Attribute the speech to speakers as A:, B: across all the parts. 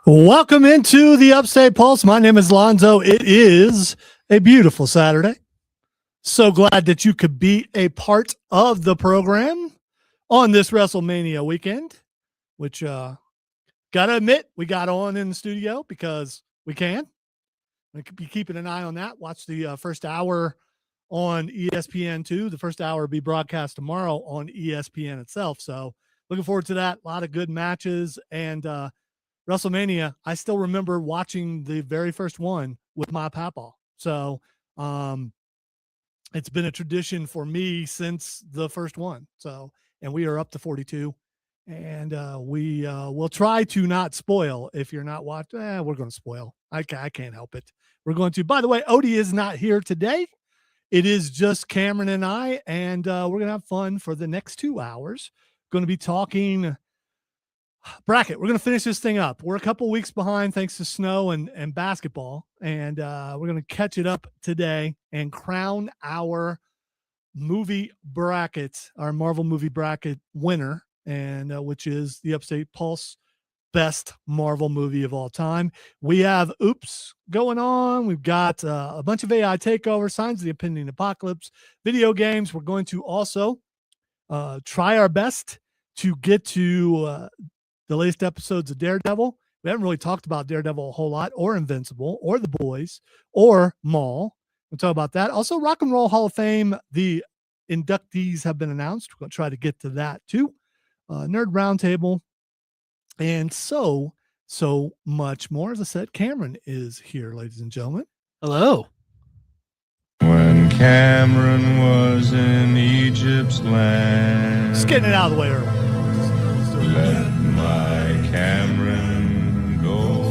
A: Welcome into the Upstate Pulse. My name is Lonzo. It is a beautiful Saturday. So glad that you could be a part of the program on this WrestleMania weekend, which gotta admit we got on in the studio because we can. We could be keeping an eye on that. Watch the first hour on ESPN2. The first hour will be broadcast tomorrow on ESPN itself. So looking forward to that. A lot of good matches and WrestleMania, I still remember watching the very first one with my papa. So it's been a tradition for me since the first one. So, and we are up to 42. And we will try to not spoil. If you're not watching, we're going to spoil. I can't help it. We're going to. By the way, Odie is not here today. It is just Cameron and I, and we're going to have fun for the next 2 hours. Going to be talking bracket. We're going to finish this thing up. We're a couple weeks behind thanks to snow and basketball, and we're going to catch it up today and crown our movie bracket, our Marvel movie bracket winner, and which is the Upstate Pulse best Marvel movie of all time. We have Oops going on. We've got a bunch of AI takeover, Signs of the Impending Apocalypse, video games. We're going to also try our best to get to the latest episodes of Daredevil. We haven't really talked about Daredevil a whole lot, or Invincible, or The Boys, or Maul. We'll talk about that. Also, Rock and Roll Hall of Fame, the inductees have been announced. We're going to try to get to that too. Nerd Roundtable, and so much more. As I said, Cameron is here, ladies and gentlemen.
B: Hello.
C: When Cameron was in Egypt's land.
A: Just getting it out of the way early.
C: Let my Cameron go.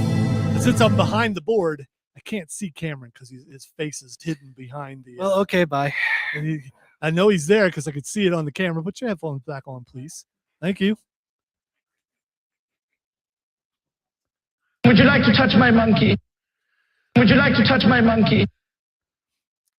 A: Since I'm behind the board, I can't see Cameron because his face is hidden behind the.
B: Well, okay, bye.
A: I know he's there because I could see it on the camera. Put your headphones back on, please. Thank you.
D: Would you like to touch my monkey? Would you like to touch my monkey?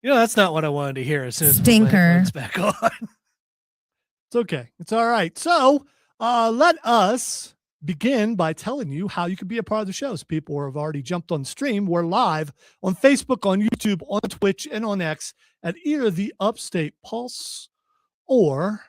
B: You know, that's not what I wanted to hear as soon as
E: Stinker.
B: it's back on.
A: It's okay. It's all right. So let us begin by telling you how you can be a part of the show. So people who have already jumped on the stream, we're live on Facebook, on YouTube, on Twitch, and on X at either the Upstate Pulse or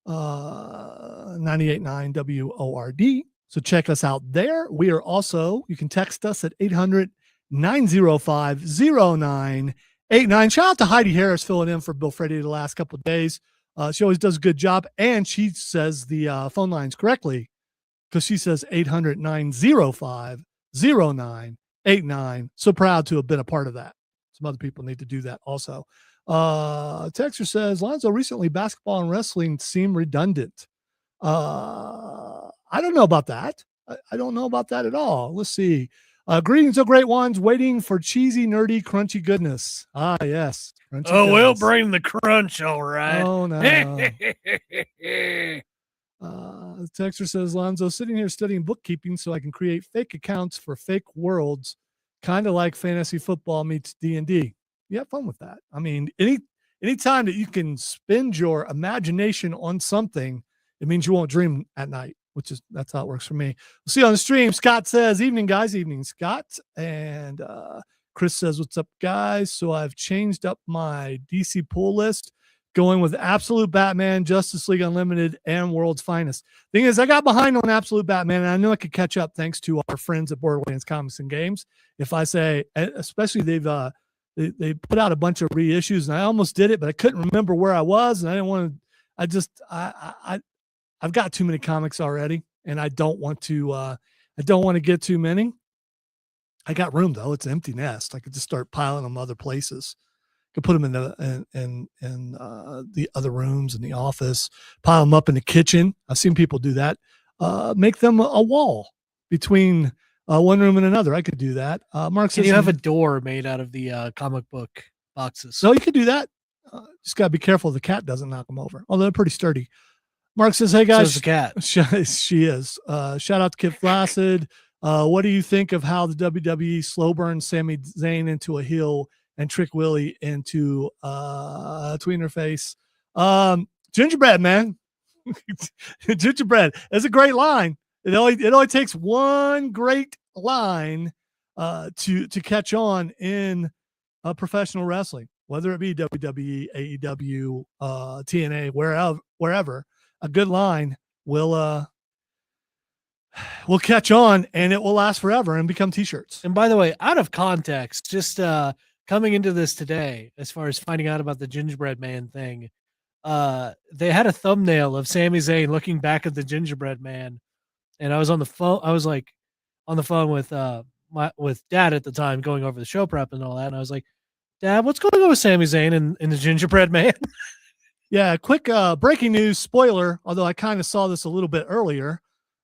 A: 98.9 WORD. So check us out there. We are also, you can text us at 800-905-0989. Shout out to Heidi Harris filling in for Bill Freddy the last couple of days. She always does a good job, and she says the phone lines correctly because she says 800-905-0989. So proud to have been a part of that. Some other people need to do that also. Texter says, Lonzo, recently basketball and wrestling seem redundant. I don't know about that. I don't know about that at all. Let's see. Greetings, oh great ones, waiting for cheesy, nerdy, crunchy goodness. Ah, yes.
B: We'll bring the crunch, all right.
A: Oh, no. Texter says, Lonzo, sitting here studying bookkeeping so I can create fake accounts for fake worlds, kind of like fantasy football meets D&D. You have fun with that. I mean, anytime that you can spend your imagination on something, it means you won't dream at night, that's how it works for me. We'll see you on the stream. Scott says, evening, guys. Evening, Scott. And Chris says, what's up, guys? So I've changed up my DC pool list, going with Absolute Batman, Justice League Unlimited, and World's Finest. Thing is, I got behind on Absolute Batman, and I knew I could catch up thanks to our friends at Borderlands Comics and Games. If I say, especially they put out a bunch of reissues, and I almost did it, but I couldn't remember where I was, and I didn't want to. I've got too many comics already, and I don't want to get too many. I got room though; it's an empty nest. I could just start piling them other places. Could put them in the other rooms in the office. Pile them up in the kitchen. I've seen people do that. Make them a wall between one room and another. I could do that. Mark says,
B: you have a door made out of the comic book boxes.
A: So you could do that. Just gotta be careful the cat doesn't knock them over. Although they're pretty sturdy. Mark says, hey guys,
B: the cat.
A: She is. Shout out to Kid Flaccid. What do you think of how the WWE slow burn Sami Zayn into a heel and Trick Willie into tweener face? Gingerbread, man. Gingerbread. That's a great line. It only takes one great line to catch on in professional wrestling, whether it be WWE, AEW, TNA, wherever. A good line will catch on, and it will last forever and become T-shirts.
B: And by the way, out of context, just coming into this today, as far as finding out about the gingerbread man thing, they had a thumbnail of Sami Zayn looking back at the gingerbread man, and I was on the phone. I was like on the phone with with Dad at the time, going over the show prep and all that, and I was like, Dad, what's going on with Sami Zayn and the gingerbread man?
A: Yeah, quick breaking news spoiler, although I kind of saw this a little bit earlier.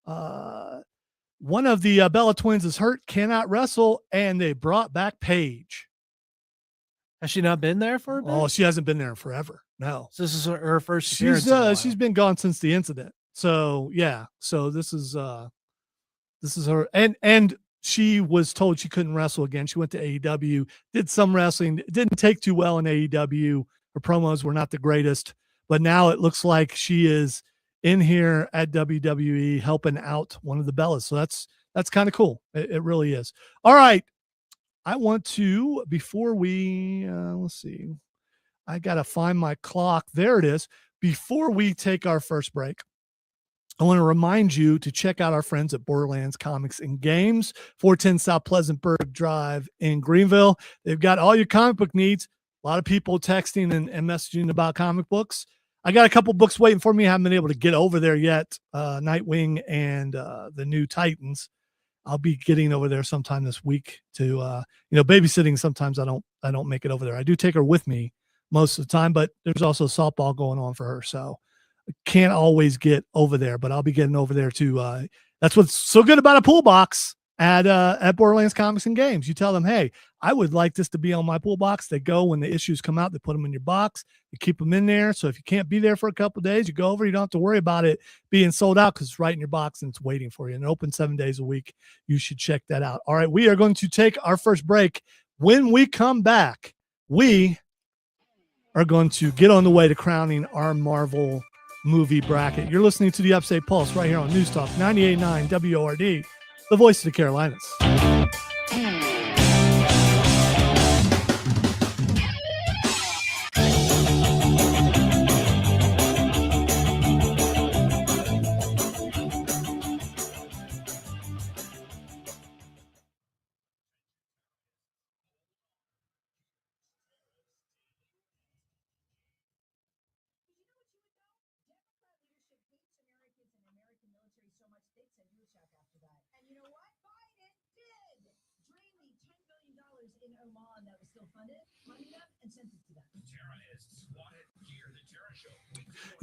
A: One of the Bella twins is hurt, cannot wrestle, and they brought back Paige.
B: Has she not been there for a bit?
A: Oh, she hasn't been there in forever. No.
B: So this is her first appearance.
A: She's been gone since the incident. So yeah. So this is her, and she was told she couldn't wrestle again. She went to AEW, did some wrestling, didn't take too well in AEW. Her promos were not the greatest, but now it looks like she is in here at WWE helping out one of the Bellas. So that's kind of cool. It really is. All right. I want to, before we, let's see, I got to find my clock. There it is. Before we take our first break, I want to remind you to check out our friends at Borderlands Comics and Games, 410 South Pleasantburg Drive in Greenville. They've got all your comic book needs. A lot of people texting and messaging about comic books. I got a couple books waiting for me. I haven't been able to get over there yet. Nightwing and the new Titans. I'll be getting over there sometime this week to, babysitting. Sometimes I don't make it over there. I do take her with me most of the time, but there's also softball going on for her. So I can't always get over there, but I'll be getting over there too. That's what's so good about a pool box at Borderlands Comics and Games. You tell them, hey, I would like this to be on my pool box. They go when the issues come out, they put them in your box, you keep them in there. So if you can't be there for a couple of days, you go over, you don't have to worry about it being sold out because it's right in your box and it's waiting for you. And open 7 days a week. You should check that out. All right. We are going to take our first break. When we come back, we are going to get on the way to crowning our Marvel movie bracket. You're listening to the Upstate Pulse right here on News Talk 98.9 WORD, the voice of the Carolinas.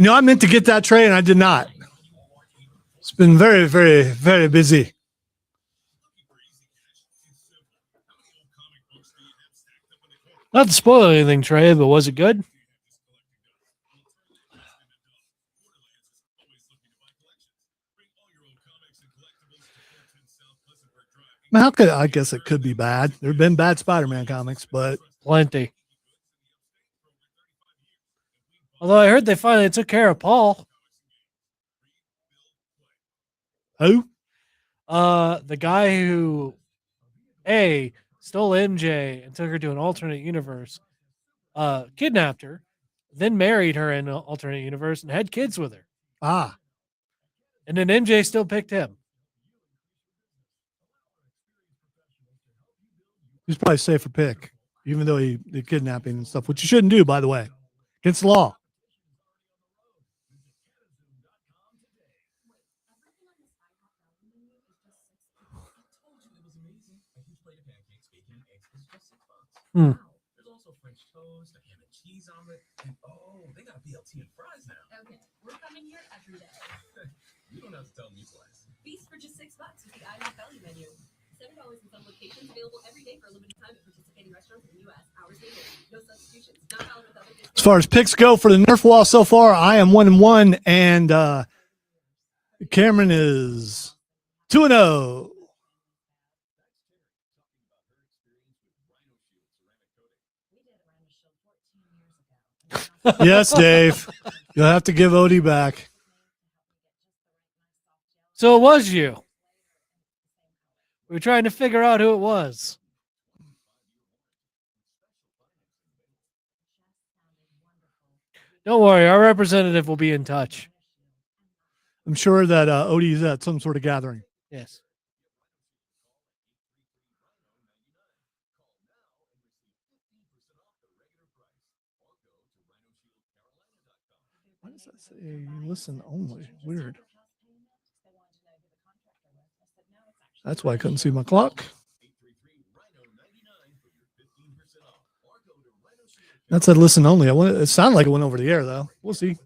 A: I meant to get that tray and I did not. It's been very, very, very busy.
B: Not to spoil anything, Trey, but was it good?
A: I guess it could be bad. There have been bad Spider-Man comics, but
B: plenty. Although I heard they finally took care of Paul.
A: Who?
B: The guy who stole MJ and took her to an alternate universe, kidnapped her, then married her in an alternate universe and had kids with her.
A: Ah.
B: And then MJ still picked him.
A: He's probably a safer pick, even though he did kidnapping and stuff, which you shouldn't do, by the way. Against the law.
B: Hmm.
E: There's also French toast, a ham and cheese omelet, and they got BLT and fries now.
F: Okay, we're coming here every day.
E: You don't have to tell me twice.
F: Feast for just $6 with the Island Belly menu. $7 in some locations, available every day for a limited time at participating restaurants in the U.S. Hours limited. No substitutions. Not valid with other discounts.
A: As far as picks go for the Nerf wall so far, I am 1-1, and Cameron is 2-0. Yes, Dave. You'll have to give Odie back.
B: So it was you. We were trying to figure out who it was. Don't worry, our representative will be in touch.
A: I'm sure that Odie's at some sort of gathering.
B: Yes.
A: Why does that say listen only? Weird. That's why I couldn't see my clock. That said listen only. It sounded like it went over the air, though. We'll see.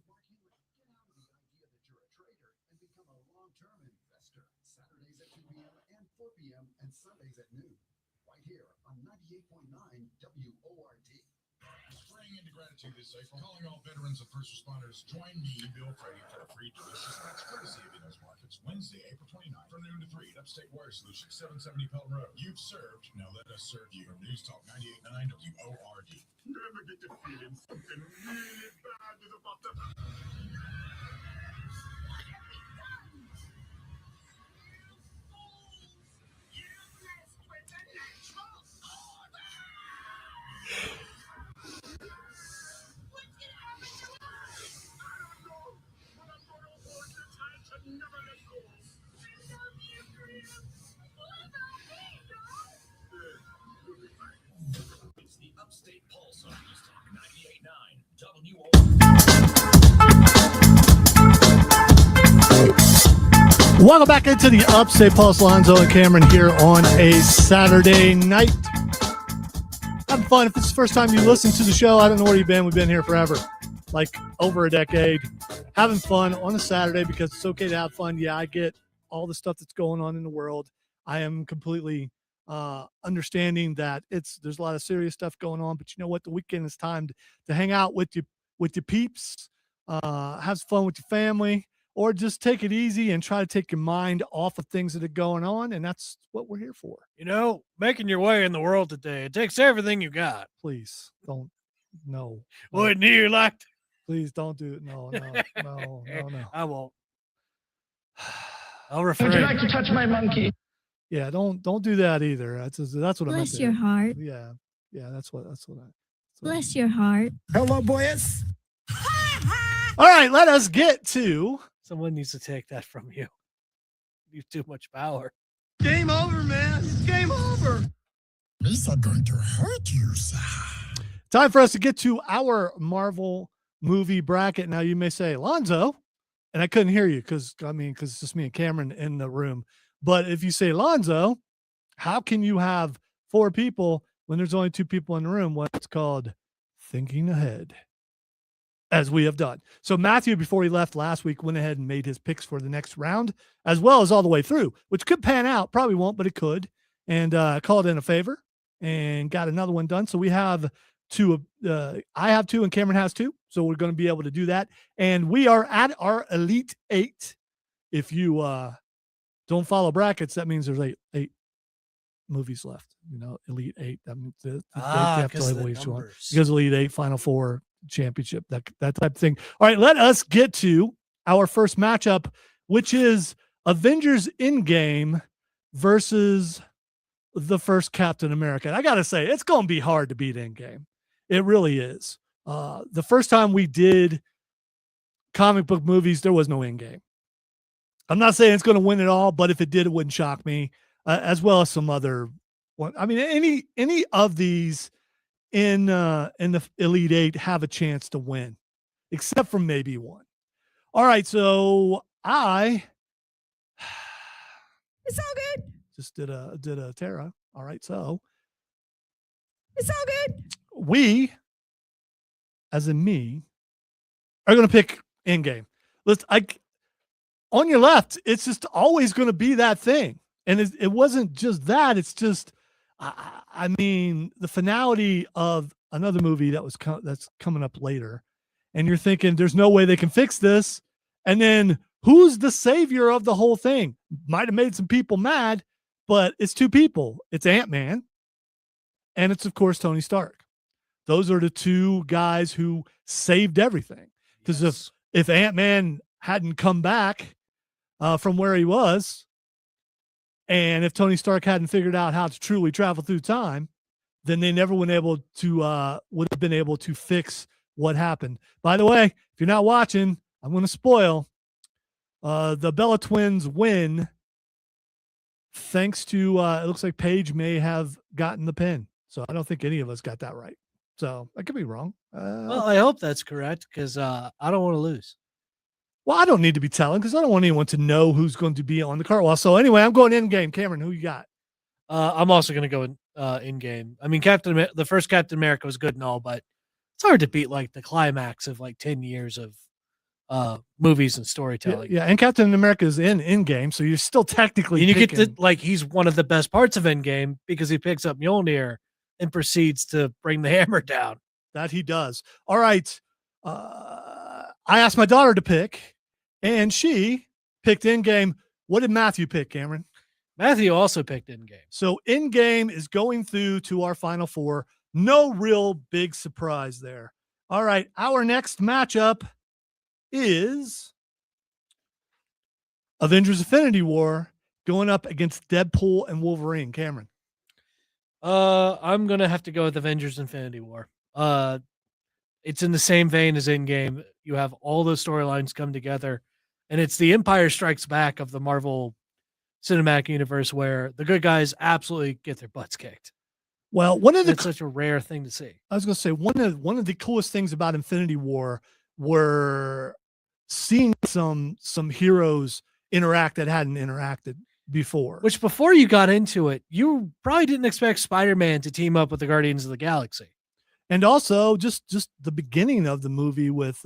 G: This April, calling all veterans and first responders, join me, Bill Frady, for a free delicious lunch courtesy of Enos Markets, Wednesday, April 29th, from noon to 3 at Upstate Wire Solutions, 770 Pelham Road. You've served, now let us serve you. News Talk 98.9 WORD. Never get the feeling something really bad is about to It's the Upstate Pulse on News Talk 98.9 WORD.
A: Welcome back into the Upstate Pulse. Lonzo and Cameron here on a Saturday night. Having fun. If it's the first time you listen to the show, I don't know where you've been. We've been here forever, like over a decade. Having fun on a Saturday because it's okay to have fun. Yeah, I get all the stuff that's going on in the world. I am completely understanding that there's a lot of serious stuff going on, but you know what? The weekend is time to hang out with your peeps, have fun with your family, or just take it easy and try to take your mind off of things that are going on. And that's what we're here for.
B: You know, making your way in the world today, it takes everything you got.
A: Please don't. No.
B: Wouldn't you like to?
A: Please don't do it. No.
B: I won't. I'll refrain.
D: Would you like to touch my monkey?
A: Yeah, don't do that either. That's what I meant.
H: Bless your heart.
A: Yeah, that's what
H: Bless your heart.
I: Hello, boys.
A: All right, let us get to
B: Someone needs to take that from you. You have too much power.
I: Game over, man. It's game over.
J: These are going to hurt you, sir.
A: time for us to get to our Marvel movie bracket. Now you may say, Lonzo, and I couldn't hear you because it's just me and Cameron in the room. But if you say, Lonzo, how can you have 4 people when there's only 2 people in the room? What's called thinking ahead, as we have done. So Matthew, before he left last week, went ahead and made his picks for the next round, as well as all the way through, which could pan out. Probably won't, but it could. And called in a favor and got another one done. So we have 2. I have 2 and Cameron has 2. So we're going to be able to do that. And we are at our Elite 8. If you don't follow brackets, that means there's 8 movies left. Elite 8. That means they have to label each one. Because Elite 8, Final 4, championship, that type of thing. All right, let us get to our first matchup, which is Avengers Endgame versus the first Captain America. And I got to say, it's going to be hard to beat Endgame. It really is. The first time we did comic book movies, there was no Endgame. I'm not saying it's going to win it all, but if it did, it wouldn't shock me, as well as some other one. I mean, any of these in the Elite 8 have a chance to win, except for maybe one. All right, so it's all good. Just did a Terra. All right, so it's all good. We, as in me, are going to pick Endgame. On your left, it's just always going to be that thing, and it wasn't just that. It's just, I mean, the finality of another movie that's coming up later, and you're thinking, there's no way they can fix this, and then who's the savior of the whole thing? Might have made some people mad, but it's 2 people. It's Ant-Man, and it's, of course, Tony Stark. Those are the 2 guys who saved everything. Because if Ant-Man hadn't come back, from where he was. And if Tony Stark hadn't figured out how to truly travel through time, then they never would have been able to fix what happened. By the way, if you're not watching, I'm going to spoil. The Bella twins win thanks to it looks like Paige may have gotten the pin. So I don't think any of us got that right. So I could be wrong.
B: Well, I hope that's correct because I don't want to lose.
A: Well, I don't need to be telling because I don't want anyone to know who's going to be on the card. Well, so anyway, I'm going in game. Cameron, who you got?
B: I'm also going to go in game. I mean, the first Captain America was good and all, but it's hard to beat like the climax of like 10 years of movies and storytelling.
A: Yeah, and Captain America is in game, so you're still technically.
B: And you get to like he's one of the best parts of Endgame because he picks up Mjolnir and proceeds to bring the hammer down.
A: That he does. All right. I asked my daughter to pick, and she picked Endgame. What did Matthew pick, Cameron?
B: Matthew also picked Endgame.
A: So Endgame is going through to our final four. No real big surprise there. All right. Our next matchup is Avengers Infinity War going up against Deadpool and Wolverine. Cameron.
B: I'm gonna have to go with Avengers Infinity War. It's in the same vein as Endgame. You have all those storylines come together, and it's the Empire Strikes Back of the Marvel Cinematic Universe, where the good guys absolutely get their butts kicked.
A: Well,
B: it's such a rare thing to see.
A: I was going to say one of the coolest things about Infinity War were seeing some heroes interact that hadn't interacted before.
B: Which before you got into it, you probably didn't expect Spider-Man to team up with the Guardians of the Galaxy.
A: And also just the beginning of the movie with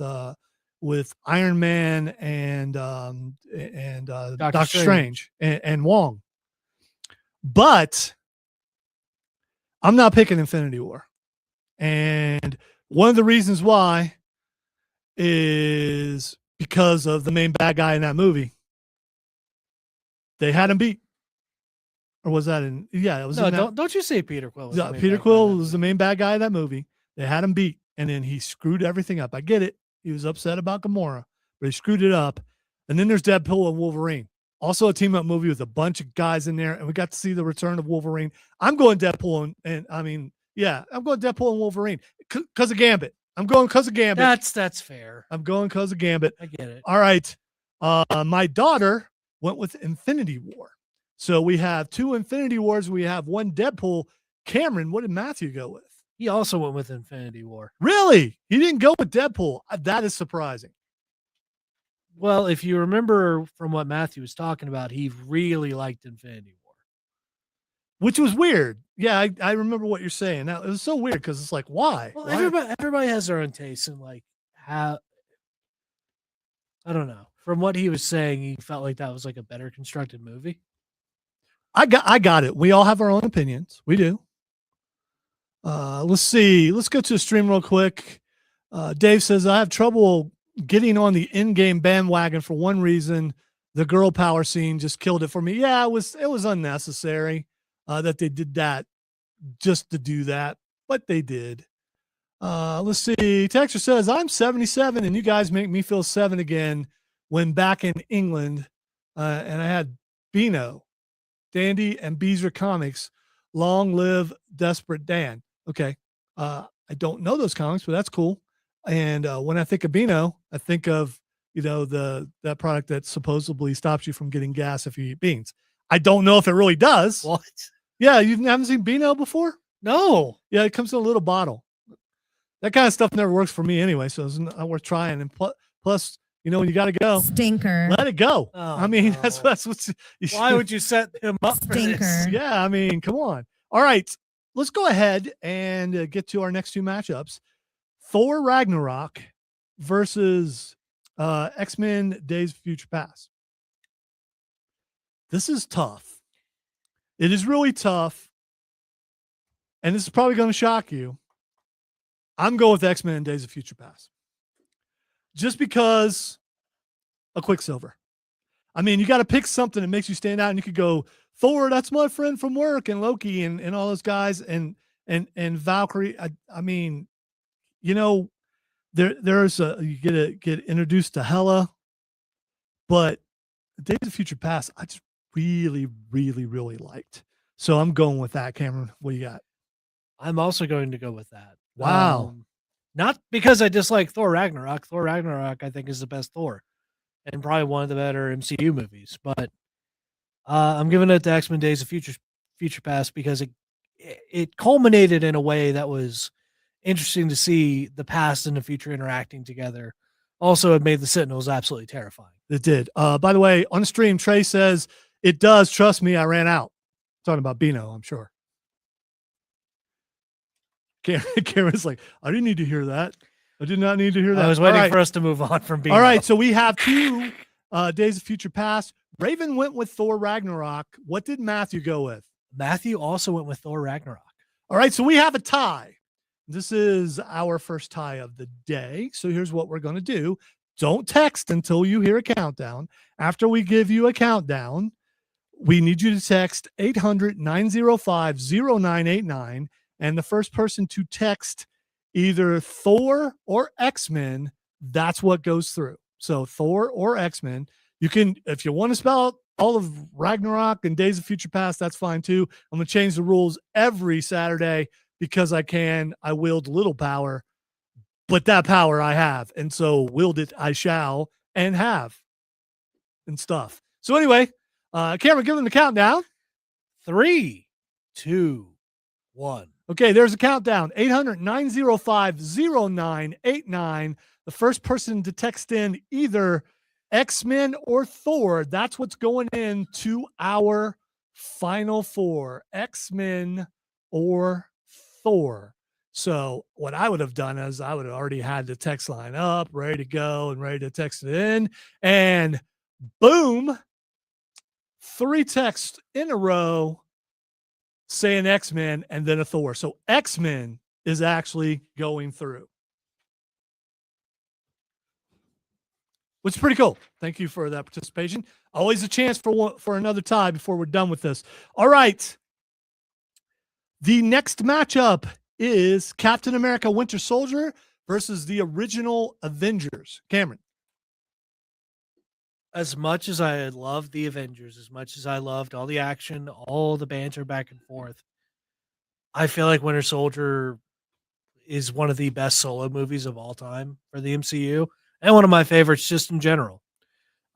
A: Iron Man and Doctor Strange and Wong. But I'm not picking Infinity War. And one of the reasons why is because of the main bad guy in that movie. They had him beat. Or was that in? Yeah, it was.
B: No, don't you say Peter Quill?
A: Peter Quill was the main bad guy in that movie. They had him beat, and then he screwed everything up. I get it. He was upset about Gamora, but he screwed it up. And then there's Deadpool and Wolverine. Also a team-up movie with a bunch of guys in there, and we got to see the return of Wolverine. I'm going Deadpool I'm going Deadpool and Wolverine because of Gambit. I'm going because of Gambit.
B: That's fair.
A: I'm going because of Gambit.
B: I get it.
A: All right. My daughter went with Infinity War. So we have two Infinity Wars. We have one Deadpool. Cameron, what did Matthew go with?
B: He also went with Infinity War.
A: Really? He didn't go with Deadpool. That is surprising.
B: Well, if you remember from what Matthew was talking about, he really liked Infinity War.
A: Which was weird. Yeah, I remember what you're saying. Now, it was so weird because it's like, why?
B: Well,
A: why?
B: everybody has their own taste and like how I don't know. From what he was saying, he felt like that was like a better constructed movie.
A: I got it. We all have our own opinions. We do. Let's see. Let's go to the stream real quick. Dave says, I have trouble getting on the in-game bandwagon for one reason. The girl power scene just killed it for me. Yeah, it was unnecessary that they did that just to do that, but they did. Let's see. Texter says, I'm 77 and you guys make me feel 7 again when back in England and I had Beano, Dandy, and Beezer Comics. Long live Desperate Dan. Okay. I don't know those comics, but that's cool. And when I think of Beano, I think of, that product that supposedly stops you from getting gas if you eat beans. I don't know if it really does.
B: What?
A: Yeah, you haven't seen Beano before?
B: No.
A: Yeah, it comes in a little bottle. That kind of stuff never works for me anyway, so it's not worth trying. And plus, when you got to go,
H: stinker.
A: Let it go.
B: Oh,
A: I mean,
B: no.
A: that's what's.
B: Why would you set him up for
H: Stinker.
B: this?
A: Yeah, I mean, come on. All right, let's go ahead and get to our next two matchups: Thor Ragnarok versus X-Men: Days of Future Past. This is tough. It is really tough, and this is probably going to shock you. I'm going with X-Men: Days of Future Past. Just because of Quicksilver. I mean, you got to pick something that makes you stand out, and you could go Thor, that's my friend from work, and Loki and all those guys, and Valkyrie. I mean, there's you get introduced to Hela, but Days of Future Past, I just really, really, really liked. So I'm going with that. Cameron, what do you got?
B: I'm also going to go with that.
A: Wow.
B: Not because I dislike Thor Ragnarok. Thor Ragnarok, I think, is the best Thor and probably one of the better MCU movies. But I'm giving it to X-Men Days of Future Past because it culminated in a way that was interesting to see the past and the future interacting together. Also, it made the Sentinels absolutely terrifying.
A: It did. By the way, on the stream, Trey says, it does. Trust me, I ran out. Talking about Beano, I'm sure. Cameron's like, I didn't need to hear that. I did not need to hear that.
B: I was waiting for us to move on from Beano.
A: All right, so we have two Days of Future Past. Raven went with Thor Ragnarok. What did Matthew go with?
B: Matthew also went with Thor Ragnarok.
A: All right, so we have a tie. This is our first tie of the day. So here's what we're going to do. Don't text until you hear a countdown. After we give you a countdown, we need you to text 800-905-0989. And the first person to text either Thor or X-Men, that's what goes through. So Thor or X-Men. You can, if you want to spell out all of Ragnarok and Days of Future Past, that's fine too. I'm going to change the rules every Saturday because I can. I wield little power, but that power I have. And so wield it I shall and have and stuff. So anyway, Cameron, give them the countdown.
B: 3, 2, 1.
A: Okay, there's a countdown. 800-905-0989. The first person to text in either X-Men or Thor, that's what's going into our final four. X-Men or Thor. So what I would have done is I would have already had the text line up, ready to go and ready to text it in. And boom, 3 texts in a row saying X-Men and then a Thor. So X-Men is actually going through, which is pretty cool. Thank you for that participation. Always a chance for another tie before we're done with this. All right. The next matchup is Captain America Winter Soldier versus the original Avengers. Cameron.
B: As much as I loved the Avengers, as much as I loved all the action, all the banter back and forth, I feel like Winter Soldier is one of the best solo movies of all time for the MCU and one of my favorites just in general.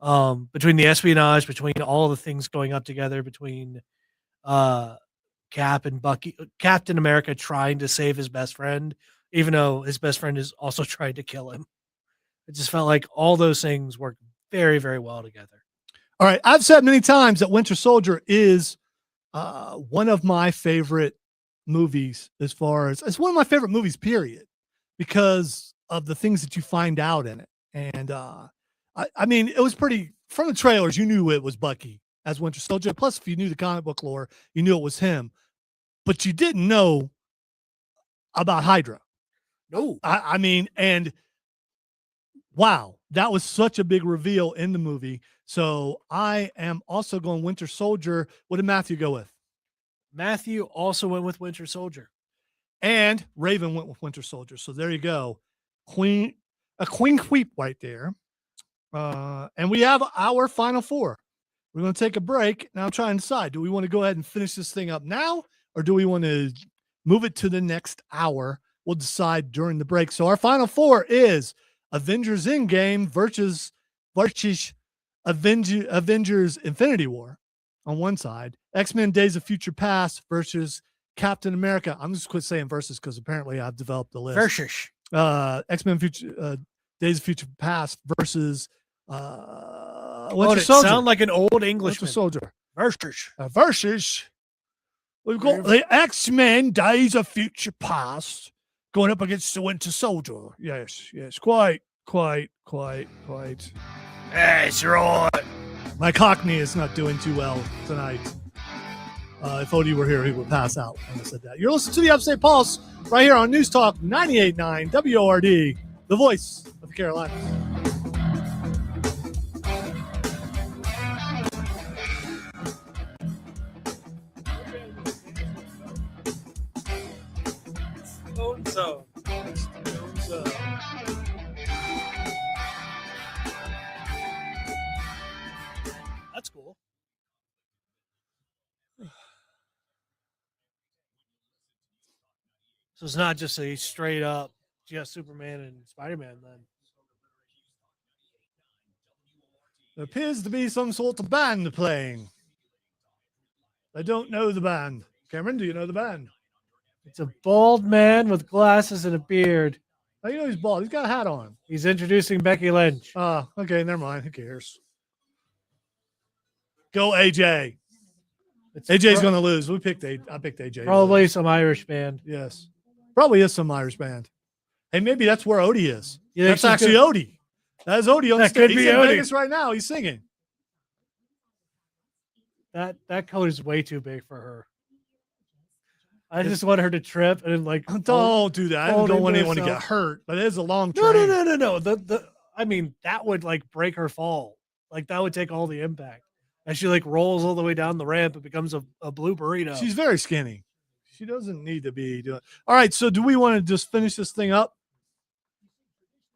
B: Between the espionage, between all the things going up together, between Cap and Bucky, Captain America trying to save his best friend, even though his best friend is also trying to kill him. It just felt like all those things work very, very well together.
A: All right. I've said many times that Winter Soldier is one of my favorite movies as far as it's one of my favorite movies, period, because of the things that you find out in it. And I mean, it was pretty from the trailers. You knew it was Bucky as Winter Soldier. Plus, if you knew the comic book lore, you knew it was him, but you didn't know about Hydra.
B: No,
A: I mean, and wow, that was such a big reveal in the movie. So I am also going Winter Soldier. What did Matthew go with?
B: Matthew also went with Winter Soldier.
A: And Raven went with Winter Soldier. So there you go. A queen sweep right there. And we have our final four. We're going to take a break. Now I'm trying to decide, do we want to go ahead and finish this thing up now, or do we want to move it to the next hour? We'll decide during the break. So our final four is Avengers Endgame versus Avengers Infinity War on one side, X-Men Days of Future Past versus Captain America. I'm just quit saying versus because apparently I've developed a list.
B: Versus
A: X-Men Days of Future Past versus
B: Winter Soldier. Sound like an old Englishman.
A: Winter Soldier.
B: Versus.
A: We've got the X-Men Days of Future Past going up against the Winter Soldier. Yes. Quite.
B: That's right.
A: My Cockney is not doing too well tonight. If Odie were here, he would pass out when I said that. You're listening to the Upstate Pulse right here on News Talk 98.9 WORD, the voice of the Carolinas.
B: So it's not just a straight up just Superman and Spider-Man then.
A: There appears to be some sort of band playing. I don't know the band. Cameron, do you know the band?
B: It's a bald man with glasses and a beard.
A: How you know he's bald? He's got a hat on.
B: He's introducing Becky Lynch.
A: Oh, okay, never mind. Who cares? Go AJ. AJ's going to lose. I picked AJ.
B: Probably some Irish band.
A: Yes. Probably is some Irish band. Hey, maybe that's where Odie is.
B: You think
A: That's actually Odie. That is Odie on the
B: That
A: stage.
B: could
A: He's
B: be
A: in
B: Odie.
A: Vegas right now. He's singing.
B: That color is way too big for her. I just want her to trip and like
A: Don't do that. I
B: fold
A: don't want
B: into
A: anyone to get
B: herself.
A: hurt, but it is a long train.
B: No. I mean, that would like break her fall. Like that would take all the impact. As she like rolls all the way down the ramp, it becomes a blue burrito.
A: She's very skinny. She doesn't need to be doing. All right. So do we want to just finish this thing up?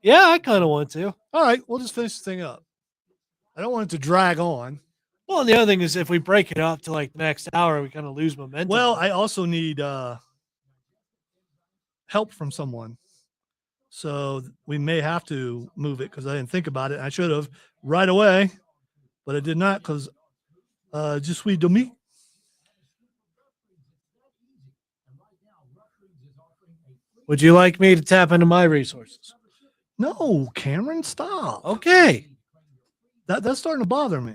B: Yeah, I kind of want to.
A: All right. We'll just finish this thing up. I don't want it to drag on.
B: Well, and the other thing is if we break it up to like the next hour, we kind of lose momentum.
A: Well, I also need help from someone. So we may have to move it because I didn't think about it. I should have right away, but I did not because je suis demi.
B: Would you like me to tap into my resources?
A: No, Cameron, stop.
B: Okay.
A: That's starting to bother me.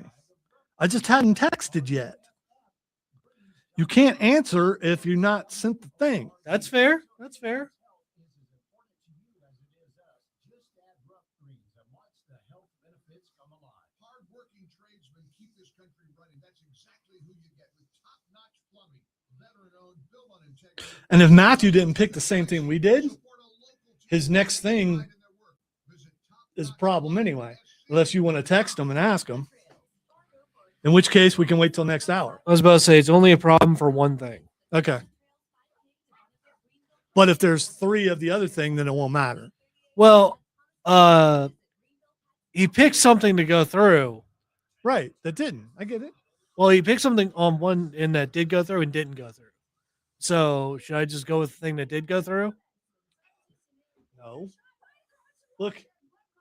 A: I just hadn't texted yet. You can't answer if you're not sent the thing.
B: That's fair. That's fair.
G: Hard-working tradesmen keep this country running. That's exactly who you get with top-notch plumbing, veteran-owned, built on integrity.
A: And if Matthew didn't pick the same thing we did, his next thing is a problem anyway, unless you want to text him and ask him. In which case, we can wait till next hour.
B: I was about to say it's only a problem for one thing.
A: Okay. But if there's 3 of the other thing, then it won't matter.
B: Well, he picked something to go through.
A: Right. That didn't. I get it.
B: Well, he picked something on one end that did go through and didn't go through. So should I just go with the thing that did go through?
A: No. Look,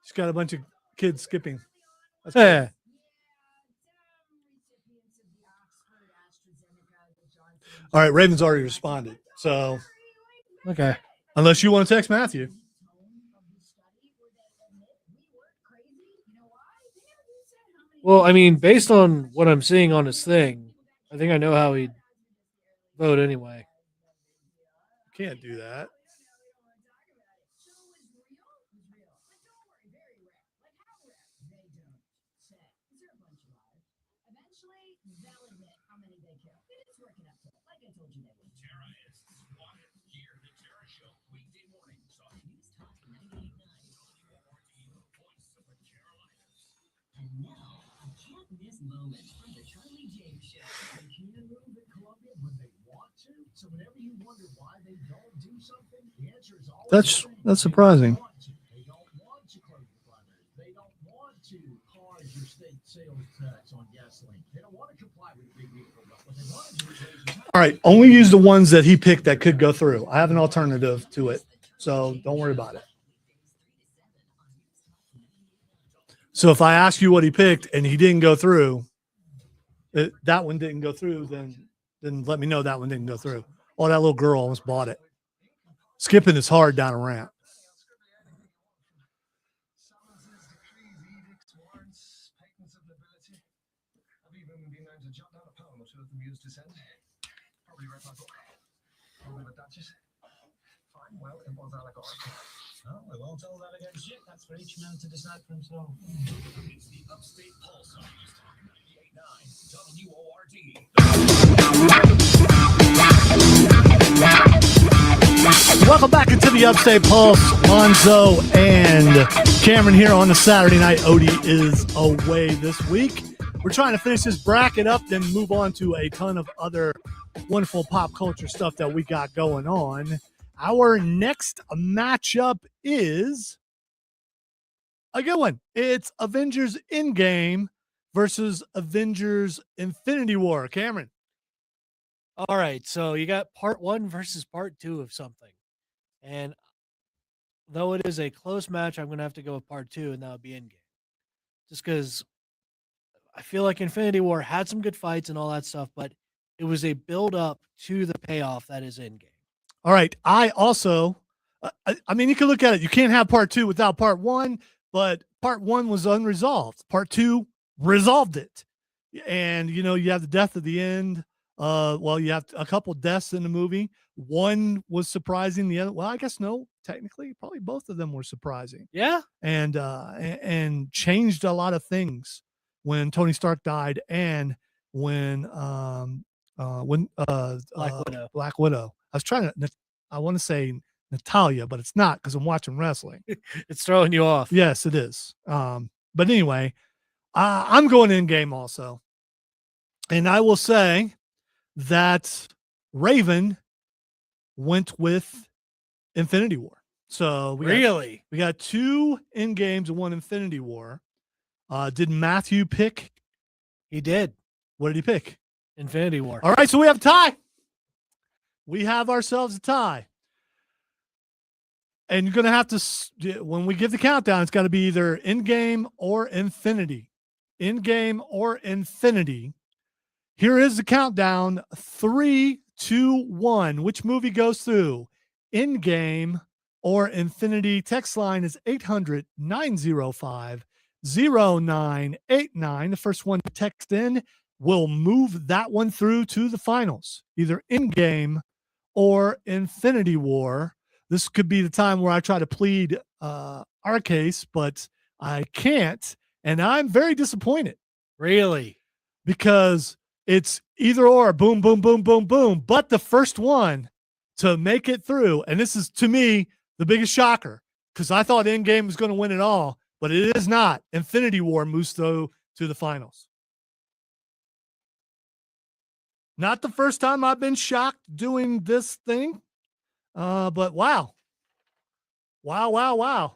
A: she's got a bunch of kids skipping. That's
B: Yeah.
A: All right. Raven's already responded. So
B: Okay.
A: unless you want to text Matthew.
B: Well, I mean, based on what I'm seeing on his thing, I think I know how he'd vote anyway.
A: Can't do that. That's surprising. All right, only use the ones that he picked that could go through. I have an alternative to it, so don't worry about it. So if I ask you what he picked and he didn't go through, that one didn't go through, then let me know that one didn't go through. Oh, that little girl almost bought it. Skipping is hard down a ramp.
E: Well, it was allegorical. Oh, we won't hold that against you. That's for each man to decide for himself. It's the Upstate Pulse on News Talk 98.9 WORD.
A: Welcome back into the Upstate Pulse. Lonzo and Cameron here on the Saturday night. Odie is away this week. We're trying to finish this bracket up, then move on to a ton of other wonderful pop culture stuff that we got going on. Our next matchup is a good one. It's Avengers Endgame versus Avengers Infinity War. Cameron.
B: All right. So you got part 1 versus part 2 of something. And though it is a close match, I'm going to have to go with part 2, and that would be Endgame. Just because I feel like Infinity War had some good fights and all that stuff, but it was a build up to the payoff that is Endgame.
A: All right. I also, I mean, you can look at it. You can't have part 2 without part 1, but part 1 was unresolved. Part 2 resolved it. And, you know, you have the death at the end. Well, you have a couple deaths in the movie. One was surprising. The other, well, I guess no, technically, probably both of them were surprising.
B: Yeah.
A: And changed a lot of things when Tony Stark died and when Black Widow. I was trying to, I want to say Natalia, but it's not because I'm watching wrestling.
B: It's throwing you off.
A: Yes, it is. But anyway, I'm going Endgame also. And I will say that Raven went with Infinity War. So we got 2 Endgames and 1 Infinity War. Did Matthew pick?
B: He did.
A: What did he pick?
B: Infinity War.
A: All right, so we have a tie. We have ourselves a tie. And you're going to have to, when we give the countdown, it's got to be either Endgame or Infinity. Endgame or Infinity. Here is the countdown. 3, 2, 1. Which movie goes through? Endgame or Infinity? Text line is 800-905-0989. The first one to text in will move that one through to the finals. Either Endgame or Infinity War. This could be the time where I try to plead our case, but I can't. And I'm very disappointed.
B: Really?
A: Because it's either or, boom, boom, boom, boom, boom. But the first one to make it through, and this is, to me, the biggest shocker, because I thought Endgame was going to win it all, but it is not. Infinity War moves through to the finals. Not the first time I've been shocked doing this thing, but wow. Wow, wow, wow.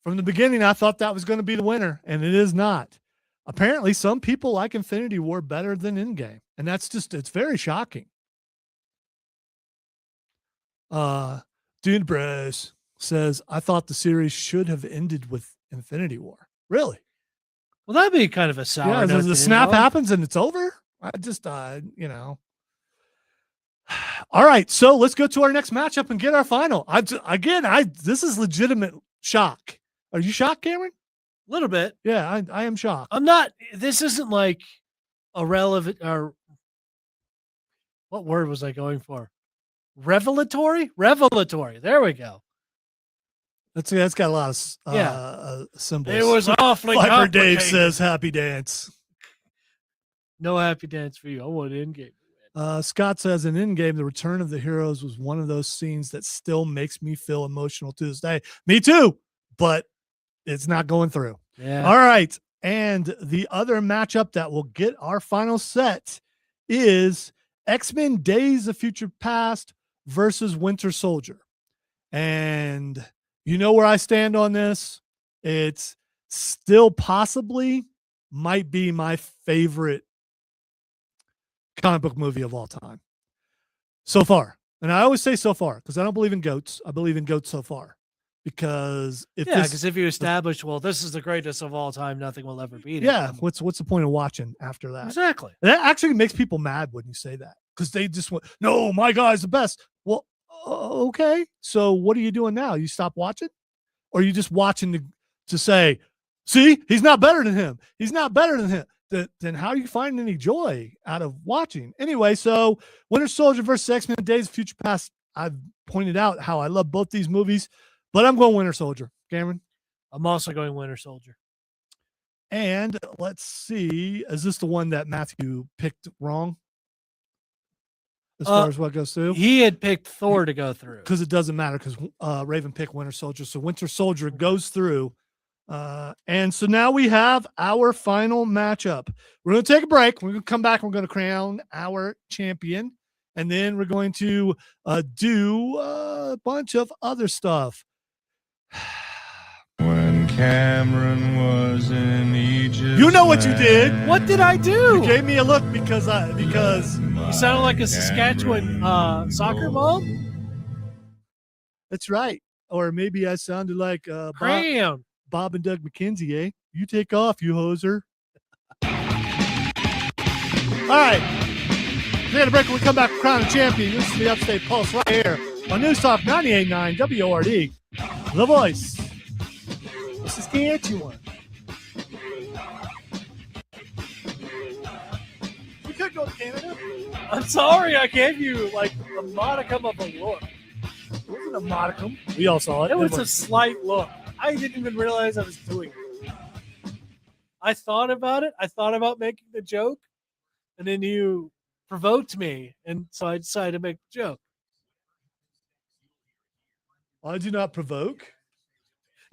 A: From the beginning, I thought that was going to be the winner, and it is not. Apparently, some people like Infinity War better than Endgame, and that's just, it's very shocking. Dude Bros says, I thought the series should have ended with Infinity War. Really?
B: Well, that'd be kind of a sour.
A: Yeah,
B: note
A: the
B: to
A: snap
B: end on.
A: happens and it's over. I just, you know. All right, so let's go to our next matchup and get our final. This is legitimate shock. Are you shocked, Cameron?
B: A little bit.
A: Yeah, I am shocked.
B: I'm not. This isn't like a relevant or what word was I going for? Revelatory? Revelatory. There we go.
A: That's got a lot of symbols.
B: It was awfully
A: Viper Dave
B: complicated.
A: says happy dance.
B: No happy dance for you. I want Endgame.
A: Scott says in Endgame, the return of the heroes was one of those scenes that still makes me feel emotional to this day. Me too, but it's not going through.
B: Yeah.
A: All right. And the other matchup that will get our final set is X-Men Days of Future Past versus Winter Soldier. And you know where I stand on this. It's still possibly might be my favorite comic book movie of all time so far. And I always say so far because I don't believe in goats. I believe in goats so far. Because if
B: you establish, well, this is the greatest of all time, nothing will ever beat it.
A: Yeah, what's the point of watching after that?
B: Exactly.
A: That actually makes people mad when you say that because they just want, no, my guy's the best. Well, okay. So what are you doing now? You stop watching, or are you just watching to say, see, he's not better than him. He's not better than him. Then how are you finding any joy out of watching? Anyway, so Winter Soldier versus X-Men Days of Future Past. I've pointed out how I love both these movies. But I'm going Winter Soldier. Cameron?
B: I'm also going Winter Soldier.
A: And let's see. Is this the one that Matthew picked wrong? As far as what goes through?
B: He had picked Thor to go through.
A: Because it doesn't matter because Raven picked Winter Soldier. So Winter Soldier goes through. And so now we have our final matchup. We're going to take a break. We're going to come back. We're going to crown our champion. And then we're going to do a bunch of other stuff.
C: When Cameron was in Egypt.
A: You know what you did.
B: What did I do?
A: You gave me a look because
B: you sounded like a Saskatchewan soccer mom.
A: That's right. Or maybe I sounded like
B: Cram.
A: Bob and Doug McKenzie, eh? You take off, you hoser. All right. We're going to break when we come back from Crown and Champion. This is the Upstate Pulse right here on News Talk 98.9 WORD. The Voice. This is the anti one. We could go to Canada.
B: I'm sorry, I gave you like a modicum of a look.
A: It wasn't a modicum. We all saw it.
B: It was a slight look. I didn't even realize I was doing it. I thought about it. I thought about making the joke, and then you provoked me, and so I decided to make the joke.
A: I do not provoke.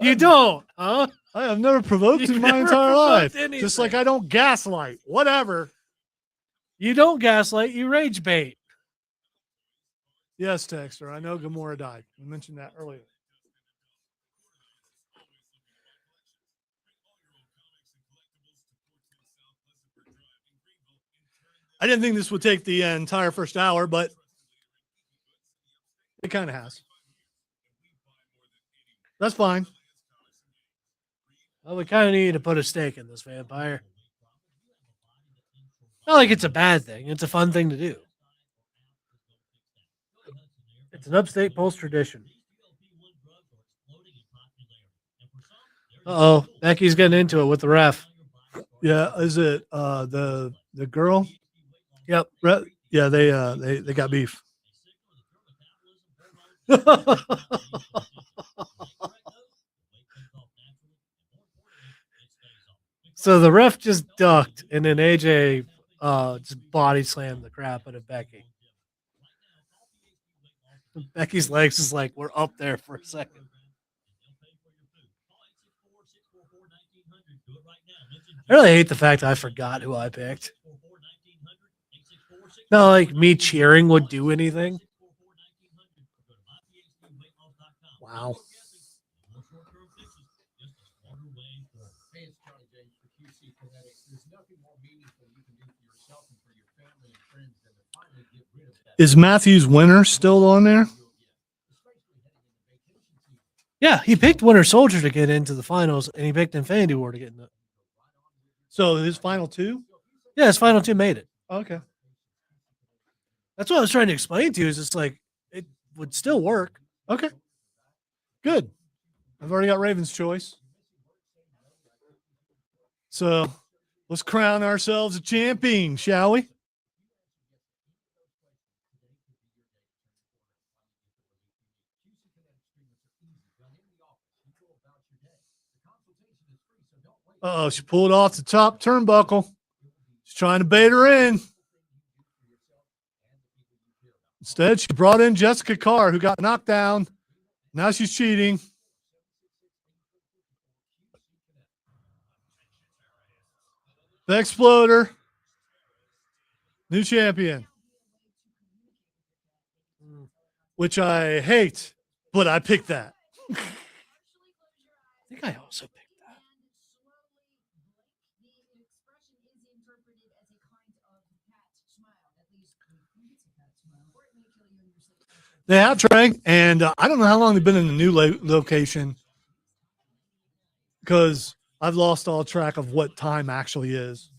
B: You don't, huh?
A: I have never provoked
B: You've
A: in my
B: never
A: entire
B: provoked
A: life.
B: anything.
A: Just like I don't gaslight. Whatever.
B: You don't gaslight, you rage bait.
A: Yes, Texter. I know Gamora died. We mentioned that earlier. I didn't think this would take the entire first hour, but it kind of has. That's fine.
B: Well, we kind of need to put a stake in this vampire. Not like it's a bad thing. It's a fun thing to do. It's an Upstate Pulse tradition. Uh-oh. Becky's getting into it with the ref.
A: Yeah, is it the girl?
B: Yep.
A: Yeah, they got beef.
B: So the ref just ducked, and then AJ just body slammed the crap out of Becky. Becky's legs is like, we're up there for a second. I really hate the fact I forgot who I picked. Not like me cheering would do anything.
A: Wow. Is Matthew's winner still on there?
B: Yeah, he picked Winter Soldier to get into the finals, and he picked Infinity War to get in it.
A: So his final two?
B: Yeah, his final two made it.
A: Okay.
B: That's what I was trying to explain to you. Is it's like it would still work.
A: Okay. Good. I've already got Raven's choice. So let's crown ourselves a champion, shall we? Uh-oh, she pulled off the top turnbuckle. She's trying to bait her in. Instead, she brought in Jessica Carr, who got knocked down. Now she's cheating. The Exploder. New champion. Which I hate, but I picked that.
B: I think I also picked that.
A: They have, Trey, and I don't know how long they've been in the new location because I've lost all track of what time actually is.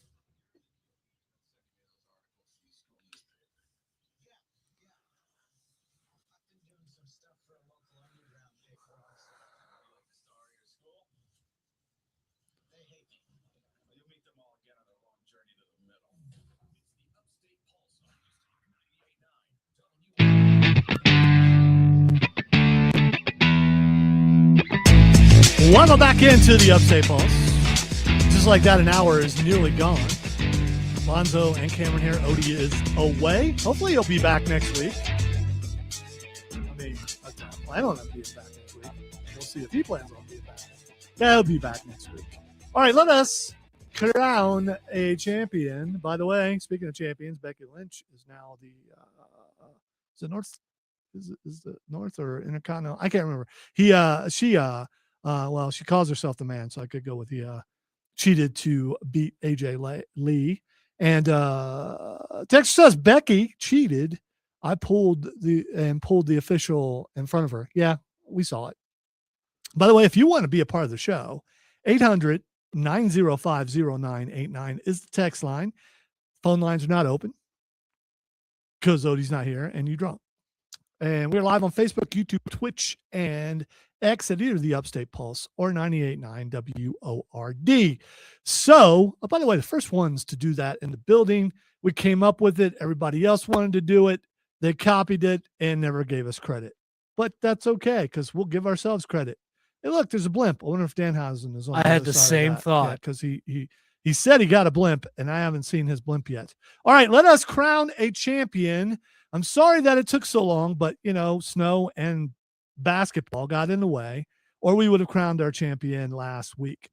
A: Welcome back into the Upstate Pulse. Just like that, an hour is nearly gone. Lonzo and Cameron here. Odie is away. Hopefully he'll be back next week. I mean, I plan on him being back next week. We'll see if he plans on being back. Yeah, he'll be back next week. All right, let us crown a champion. By the way, speaking of champions, Becky Lynch is now the is it North? Is it North or Intercontinental? I can't remember. Well, she calls herself the man, so I could go with the cheated to beat AJ Lee. And text says Becky cheated. I pulled the official in front of her. Yeah, we saw it. By the way, if you want to be a part of the show, 800-905-0989 is the text line. Phone lines are not open because Odie's not here and you drunk. And we're live on Facebook, YouTube, Twitch, and X at either the Upstate Pulse or 98.9 WORD. So, by the way, the first ones to do that in the building, we came up with it. Everybody else wanted to do it. They copied it and never gave us credit. But that's okay because we'll give ourselves credit. Hey, look, there's a blimp. I wonder if Danhausen is on.
B: I had the same thought
A: because he said he got a blimp, and I haven't seen his blimp yet. All right, let us crown a champion. I'm sorry that it took so long, but snow and basketball got in the way, or we would have crowned our champion last week.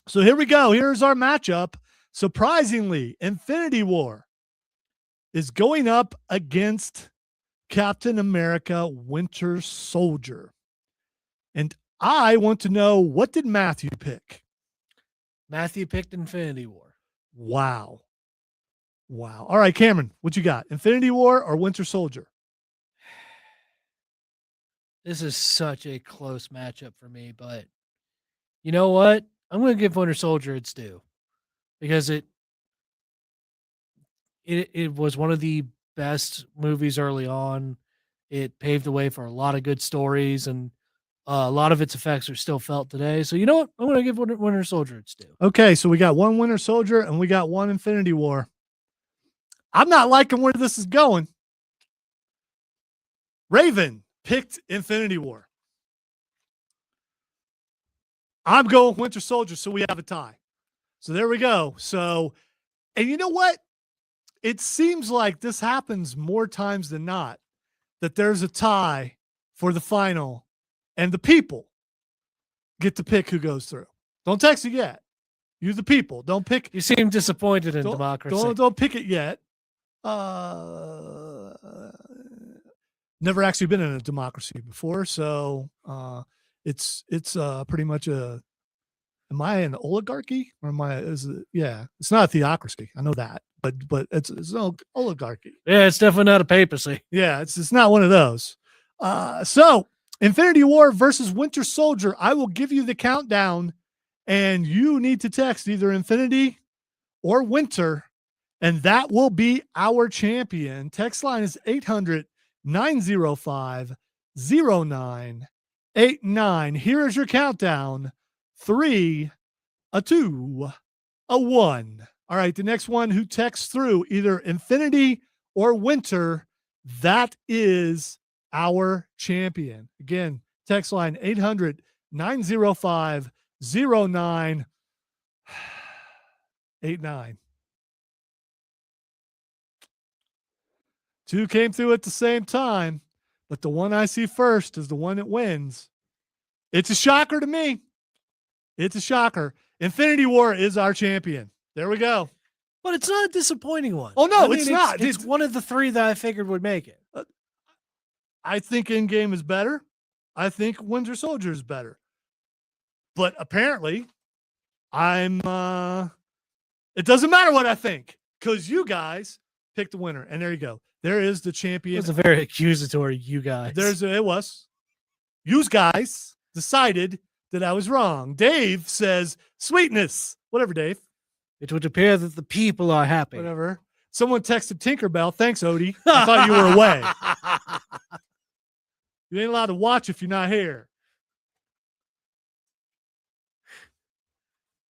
A: So here we go. Here's our matchup. Surprisingly, Infinity War is going up against Captain America Winter Soldier. And I want to know, what did Matthew pick?
B: Matthew picked Infinity War.
A: Wow. All right, Cameron, what you got? Infinity War or Winter Soldier?
B: This is such a close matchup for me, but you know what? I'm going to give Winter Soldier its due because it was one of the best movies early on. It paved the way for a lot of good stories, and a lot of its effects are still felt today. So you know what? I'm going to give Winter Soldier its due.
A: Okay, so we got one Winter Soldier and we got one Infinity War. I'm not liking where this is going. Raven picked Infinity War. I'm going Winter Soldier, so we have a tie. So there we go. So, and you know what? It seems like this happens more times than not, that there's a tie for the final and the people get to pick who goes through. Don't text it yet. You the people. Don't pick.
B: You seem disappointed in democracy.
A: Don't pick it yet. Never actually been in a democracy before, so it's pretty much a. Am I an oligarchy or am I? Yeah, it's not a theocracy. I know that, but it's an oligarchy.
B: Yeah, it's definitely not a papacy.
A: Yeah, it's not one of those. So Infinity War versus Winter Soldier. I will give you the countdown, and you need to text either Infinity or Winter, and that will be our champion. Text line is 800-905-0989. Here is your countdown. 3, 2, 1. All right, the next one who texts through either Infinity or Winter, that is our champion. Again, text line 800-905-0989. 2 came through at the same time, but the one I see first is the one that wins. It's a shocker to me. It's a shocker. Infinity War is our champion. There we go.
B: But it's not a disappointing one.
A: Oh, no, it's not.
B: It's one of the three that I figured would make it.
A: I think Endgame is better. I think Winter Soldier is better. But apparently, it doesn't matter what I think because you guys picked the winner. And there you go. There is the champion.
B: It was a very accusatory, you guys.
A: It was. You guys decided that I was wrong. Dave says, sweetness. Whatever, Dave.
B: It would appear that the people are happy.
A: Whatever. Someone texted Tinkerbell. Thanks, Odie. I thought you were away. You ain't allowed to watch if you're not here.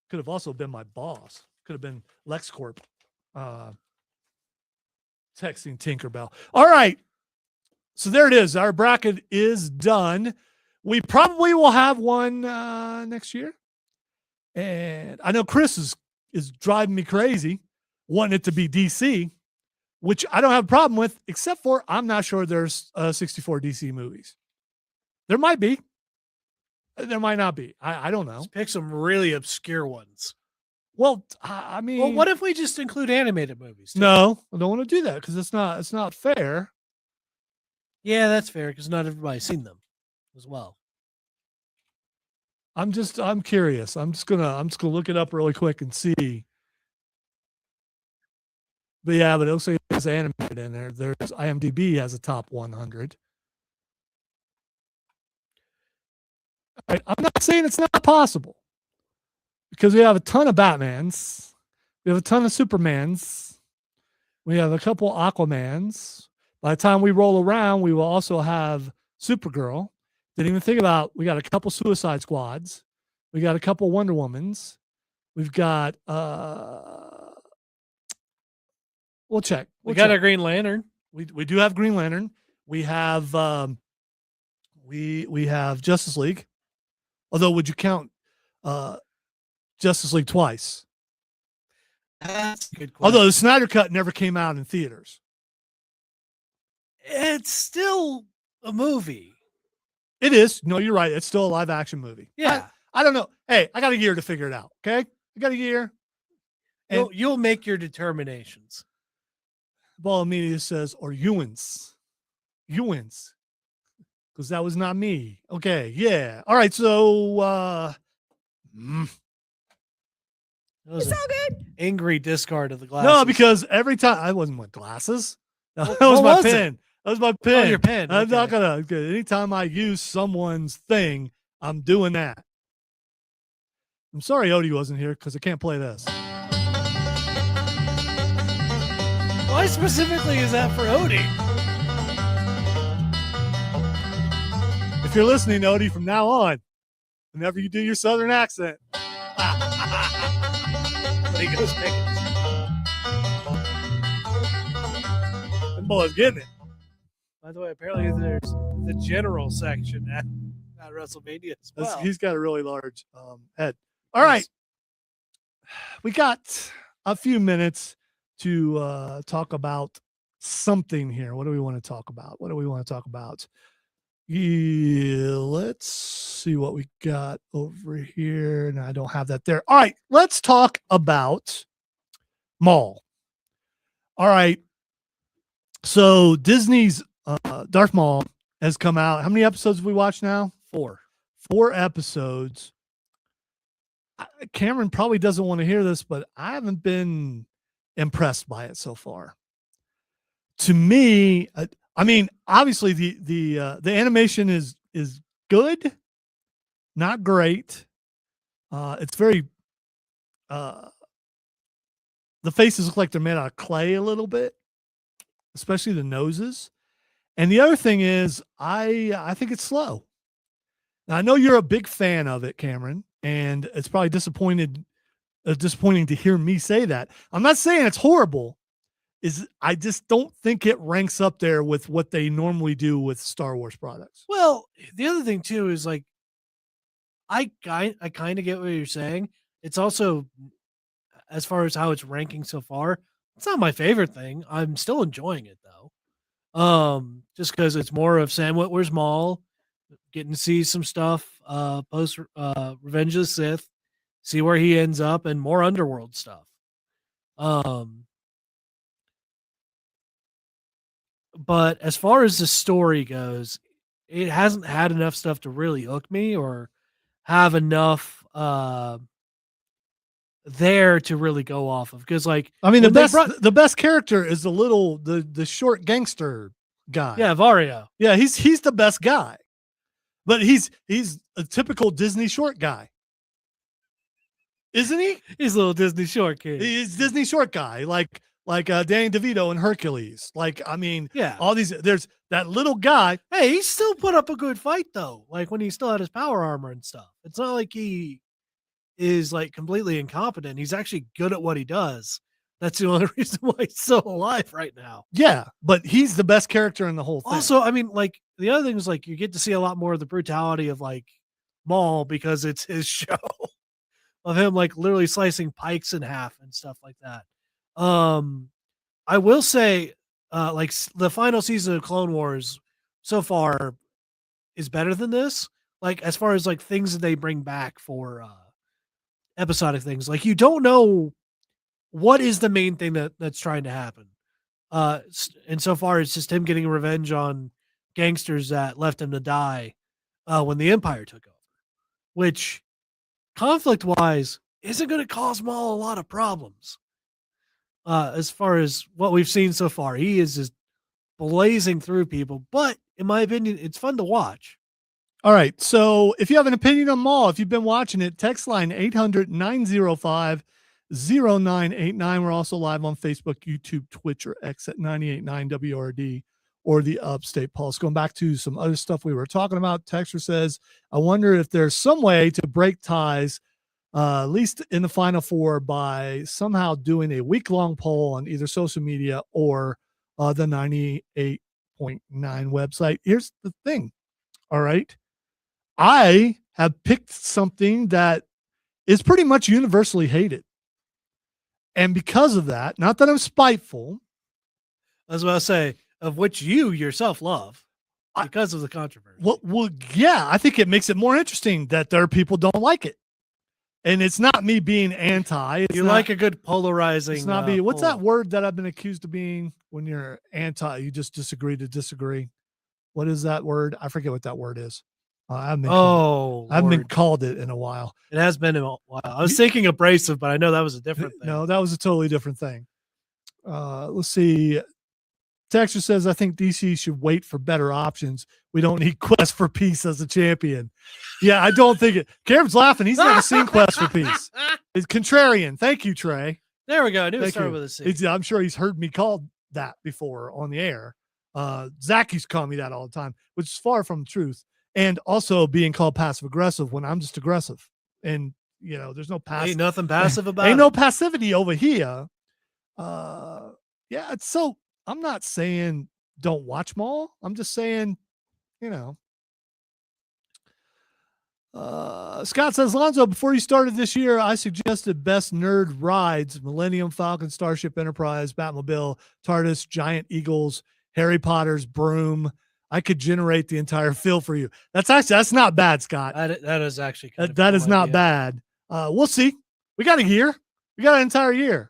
A: Could have also been my boss. Could have been LexCorp texting Tinkerbell. All right. So there it is. Our bracket is done. We probably will have one next year. And I know Chris is driving me crazy, wanting it to be DC, which I don't have a problem with, except for I'm not sure there's 64 DC movies. There might be. There might not be. I don't know.
B: Let's pick some really obscure ones.
A: Well, I mean.
B: Well, what if we just include animated movies? Too?
A: No, I don't want to do that because it's not fair.
B: Yeah, that's fair because not everybody's seen them as well.
A: I'm curious. I'm just gonna look it up really quick and see. But yeah, but it looks like it's animated in there. There's IMDb has a top 100. I'm not saying it's not possible because we have a ton of Batmans, we have a ton of Supermans, we have a couple Aquamans. By the time we roll around, we will also have Supergirl. Didn't even think about. We got a couple Suicide Squads. We got a couple Wonder Womans. We've got. We'll check.
B: We got a Green Lantern.
A: We do have Green Lantern. We have we have Justice League. Although, would you count Justice League twice?
B: That's a good question.
A: Although the Snyder Cut never came out in theaters.
B: It's still a movie.
A: It is. No, you're right. It's still a live action movie.
B: Yeah.
A: I don't know. Hey, I got a year to figure it out. Okay. I got a year. And
B: You'll make your determinations.
A: Ball immediately says, or you wins. Because that was not me. Okay. Yeah. All right. So,
B: It's so good. Angry discard of the glasses.
A: no, because every time I wasn't with glasses. That
B: What
A: was my
B: was it?
A: pen. That was my pen.
B: Oh, your pen.
A: I'm not
B: Okay.
A: gonna. Anytime I use someone's thing, I'm doing that. I'm sorry Odie wasn't here because I can't play this.
B: Why specifically is that for Odie?
A: If you're listening, Odie, from now on, whenever you do your Southern accent,
B: He goes Pickens.
A: them boys getting it.
B: By the way, apparently there's the general section at WrestleMania as well.
A: He's got a really large head. All right. We got a few minutes to talk about something here. What do we want to talk about? Yeah, let's see what we got over here. And I don't have that there. All right. Let's talk about Maul. All right. So Disney's Darth Maul has come out. How many episodes have we watched now?
B: 4.
A: 4 episodes. Cameron probably doesn't want to hear this, but I haven't been impressed by it so far. To me, I mean, obviously the animation is good, not great. It's very the faces look like they're made out of clay a little bit, especially the noses. And the other thing is, I think it's slow. Now, I know you're a big fan of it, Cameron, and it's probably disappointing to hear me say that. I'm not saying it's horrible. I just don't think it ranks up there with what they normally do with Star Wars products.
B: Well, the other thing too is like I kind of get what you're saying. It's also, as far as how it's ranking so far, it's not my favorite thing. I'm still enjoying it though. Just because it's more of Sam Witwer's Maul, getting to see some stuff post Revenge of the Sith, see where he ends up, and more Underworld stuff. But as far as the story goes, it hasn't had enough stuff to really hook me or have enough there to really go off of. Because, like,
A: I mean,
B: when
A: the best character is the short gangster guy.
B: yeah, Vario.
A: Yeah, he's the best guy. But he's a typical Disney short guy. Isn't he?
B: He's a little Disney short kid.
A: He's Disney short guy, like Danny DeVito and Hercules. Like, I mean,
B: Yeah.
A: all these. There's that little guy.
B: Hey, he still put up a good fight though. Like when he still had his power armor and stuff. It's not like he is like completely incompetent. He's actually good at what he does. That's the only reason why he's still alive right now.
A: Yeah, but he's the best character in the whole thing.
B: Also, I mean, like the other thing is like you get to see a lot more of the brutality of like Maul because it's his show of him like literally slicing pikes in half and stuff like that. I will say, the final season of Clone Wars so far is better than this. Like as far as like things that they bring back for episodic things, like you don't know what is the main thing that's trying to happen. And so far it's just him getting revenge on gangsters that left him to die when the Empire took over, which conflict wise isn't going to cause Maul a lot of problems. As far as what we've seen so far, he is just blazing through people. But in my opinion, it's fun to watch.
A: All right. So if you have an opinion on Maul, if you've been watching it, text line 800-905-0989. We're also live on Facebook, YouTube, Twitch, or X at 98.9 WRD or the Upstate Pulse. Going back to some other stuff we were talking about, Texter says, I wonder if there's some way to break ties, at least in the Final Four, by somehow doing a week-long poll on either social media or the 98.9 website. Here's the thing. All right. I have picked something that is pretty much universally hated. And because of that, not that I'm spiteful.
B: I was about to say, of which you yourself love because of the controversy.
A: Well, yeah, I think it makes it more interesting that there are people who don't like it. And it's not me being anti.
B: You like a good polarizing.
A: It's not me. What's that word that I've been accused of being when you're anti? You just disagree to disagree. What is that word? I forget what that word is. I haven't been called it in a while.
B: It has been a while. I was thinking abrasive, but I know that was a different thing.
A: No, that was a totally different thing. Let's see. Texture says, I think DC should wait for better options. We don't need Quest for Peace as a champion. Yeah, I don't think it. Cameron's laughing. He's never seen Quest for Peace. It's contrarian. Thank you, Trey.
B: There we go. I knew it started with a C.
A: I'm sure he's heard me called that before on the air. Zach used to call me that all the time, which is far from the truth. And also being called passive aggressive when I'm just aggressive. And, there's no passive.
B: Ain't nothing passive about it.
A: Ain't no passivity over here. Yeah, so I'm not saying don't watch Maul. I'm just saying, Scott says, Lonzo, before you started this year, I suggested best nerd rides: Millennium Falcon, Starship Enterprise, Batmobile, TARDIS, Giant Eagles, Harry Potter's broom. I could generate the entire field for you. That's not bad, Scott.
B: That is actually
A: that is not bad. We'll see. We got a year. We got an entire year.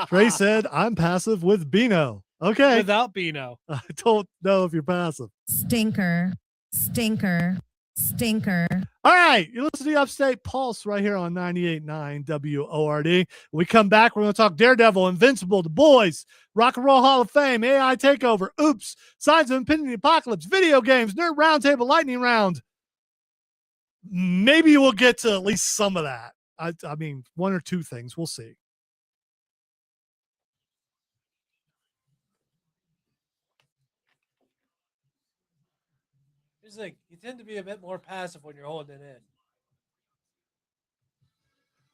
A: Trey said, I'm passive with Bino. Okay.
B: Without Bino.
A: I don't know if you're passive.
H: Stinker.
A: All right. You listen to the Upstate Pulse right here on 98.9 WORD. When we come back, we're going to talk Daredevil, Invincible, The Boys, Rock and Roll Hall of Fame, AI Takeover, Oops, Signs of Impending Apocalypse, video games, Nerd Roundtable, Lightning Round. Maybe we'll get to at least some of that. I mean, one or two things. We'll see.
B: Here's the thing. You tend to be a bit more passive when you're holding it in.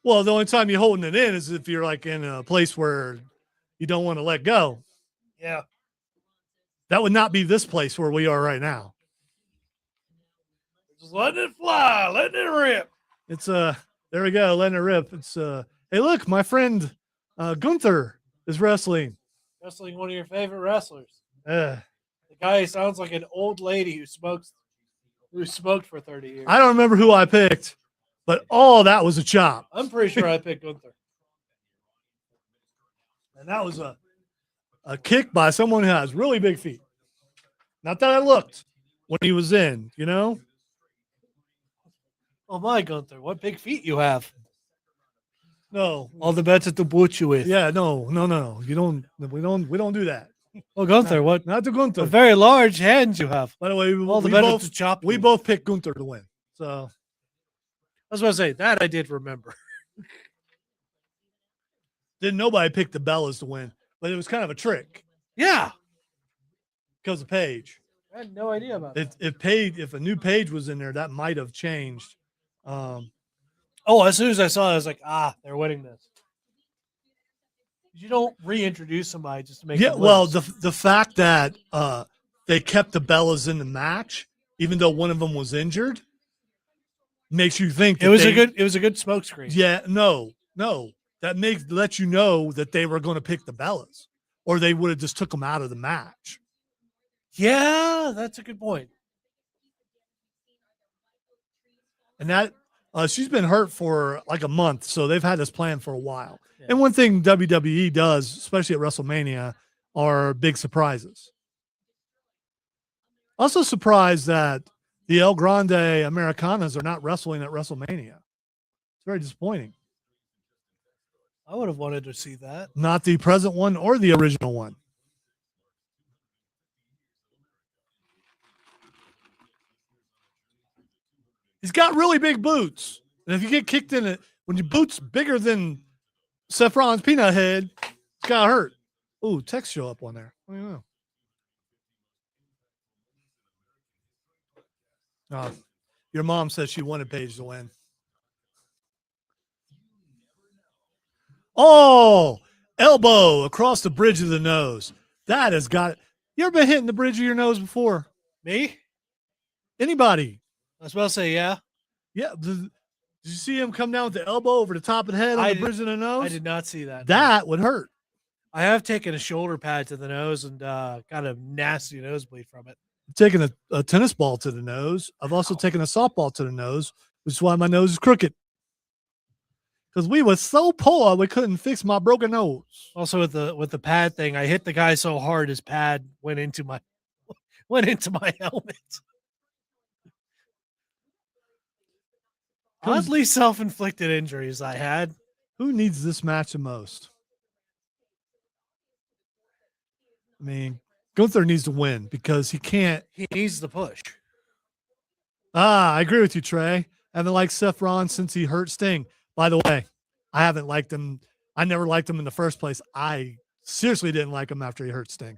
A: Well, the only time you're holding it in is if you're like in a place where you don't want to let go.
B: Yeah.
A: That would not be this place where we are right now.
B: Just letting it fly, letting it rip.
A: It's there we go, letting it rip. It's hey, look, my friend Gunther is wrestling.
B: Wrestling one of your favorite wrestlers.
A: The
B: guy sounds like an old lady who smoked for 30 years.
A: I don't remember who I picked, but that was a chop.
B: I'm pretty sure I picked Gunther.
A: And that was a kick by someone who has really big feet. Not that I looked when he was in,
B: Oh my, Gunther, what big feet you have.
A: No.
B: All the better to boot you with.
A: Yeah, no. We don't do that.
B: Oh, Gunther, what?
A: Not the Gunther.
B: Very large hands you have.
A: By the way, we both picked Gunther to win. So
B: I was going to say that I did remember.
A: Didn't nobody pick the Bellas to win, but it was kind of a trick.
B: Yeah.
A: Because of Paige.
B: I had no idea about that.
A: If a new Paige was in there, that might have changed.
B: As soon as I saw it, I was like, they're winning this. You don't reintroduce somebody just to make
A: them well, the fact that they kept the Bellas in the match, even though one of them was injured, makes you think that
B: it was a good smoke screen.
A: Yeah, no. That lets you know that they were going to pick the Bellas, or they would have just took them out of the match.
B: Yeah, that's a good point.
A: And that she's been hurt for like a month, so they've had this plan for a while.
B: Yeah.
A: And one thing WWE does, especially at WrestleMania, are big surprises. Also surprised that the El Grande Americanas are not wrestling at WrestleMania. It's very disappointing.
B: I would have wanted to see that.
A: Not the present one or the original one. He's got really big boots. And if you get kicked in it, when your boots bigger than Saffron's peanut head, it's got to hurt. Ooh, text show up on there. I don't know. Your mom says she wanted Paige to win. Oh, elbow across the bridge of the nose. That has got it. You ever been hitting the bridge of your nose before?
B: Me?
A: Anybody?
B: I was about to say, yeah.
A: Yeah. Did you see him come down with the elbow over the top of the head on the bridge of the nose?
B: I did not see that.
A: That would hurt.
B: I have taken a shoulder pad to the nose and got a nasty nosebleed from it.
A: Taking a tennis ball to the nose. I've also taken a softball to the nose, which is why my nose is crooked. Because we were so poor, we couldn't fix my broken nose.
B: Also with the pad thing, I hit the guy so hard his pad went into my helmet. Oddly self-inflicted injuries I had.
A: Who needs this match the most? I mean, Gunther needs to win because he can't.
B: He needs the push.
A: I agree with you, Trey. I haven't liked Seth Rollins since he hurt Sting. By the way, I haven't liked him. I never liked him in the first place. I seriously didn't like him after he hurt Sting.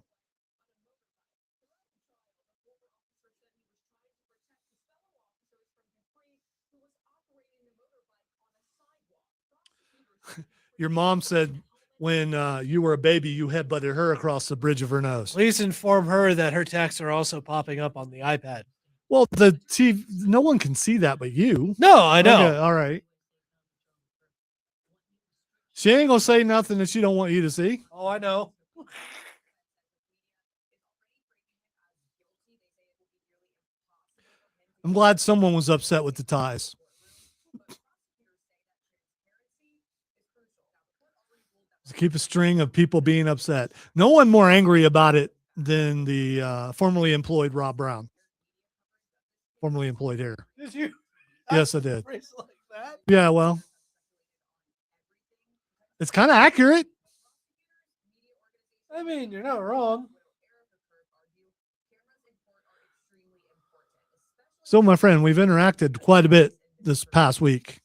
A: Your mom said when you were a baby, you headbutted her across the bridge of her nose.
B: Please inform her that her texts are also popping up on the iPad.
A: Well, the TV, no one can see that but you.
B: No, I know.
A: Okay, all right. She ain't gonna say nothing that she don't want you to see.
B: Oh, I know.
A: I'm glad someone was upset with the ties. To keep a string of people being upset. No one more angry about it than the formerly employed Rob Brown. Formerly employed here.
B: Did you?
A: Yes, I did.
B: Phrase like that?
A: Yeah, well, it's kind of accurate.
B: I mean, you're not wrong.
A: So, my friend, we've interacted quite a bit this past week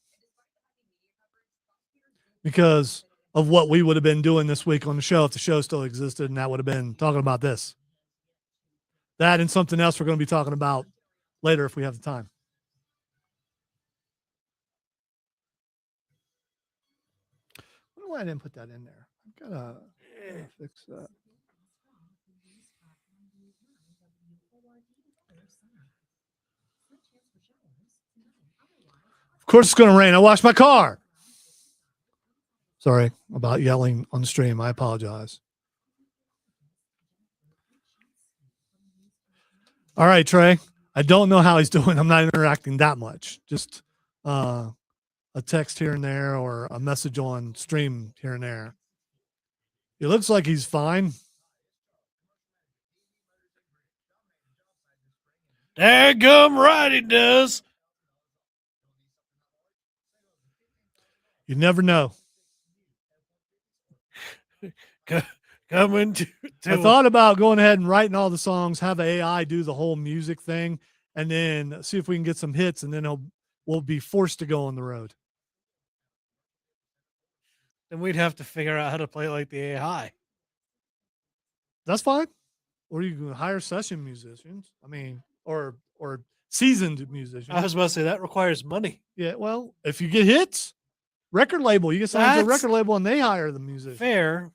A: because of what we would have been doing this week on the show if the show still existed, and that would have been talking about this. That and something else we're going to be talking about later if we have the time. I wonder why I didn't put that in there. I've got to fix that. Of course it's going to rain. I washed my car. Sorry about yelling on the stream. I apologize. All right, Trey. I don't know how he's doing. I'm not interacting that much. Just a text here and there or a message on stream here and there. It looks like he's fine.
B: Daggum right he does.
A: You never know.
B: Coming to
A: I thought about going ahead and writing all the songs, have AI do the whole music thing, and then see if we can get some hits, and then we'll be forced to go on the road.
B: Then we'd have to figure out how to play like the AI.
A: That's fine. Or you can hire session musicians. I mean, or seasoned musicians.
B: I was about to say that requires money.
A: Yeah, well, if you get hits, record label, you get signed to a
B: That's
A: record label and they hire the musician.
B: Fair.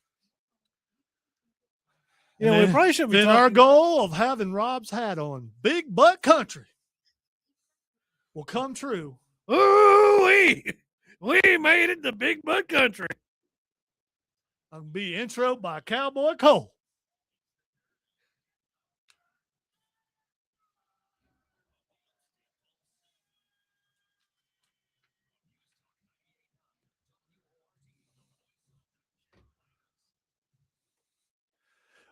A: You know,
B: we probably should be
A: then our goal of having Rob's hat on, Big Butt Country, will come true.
B: Ooh, we made it to Big Butt Country.
A: I'll be introed by Cowboy Cole.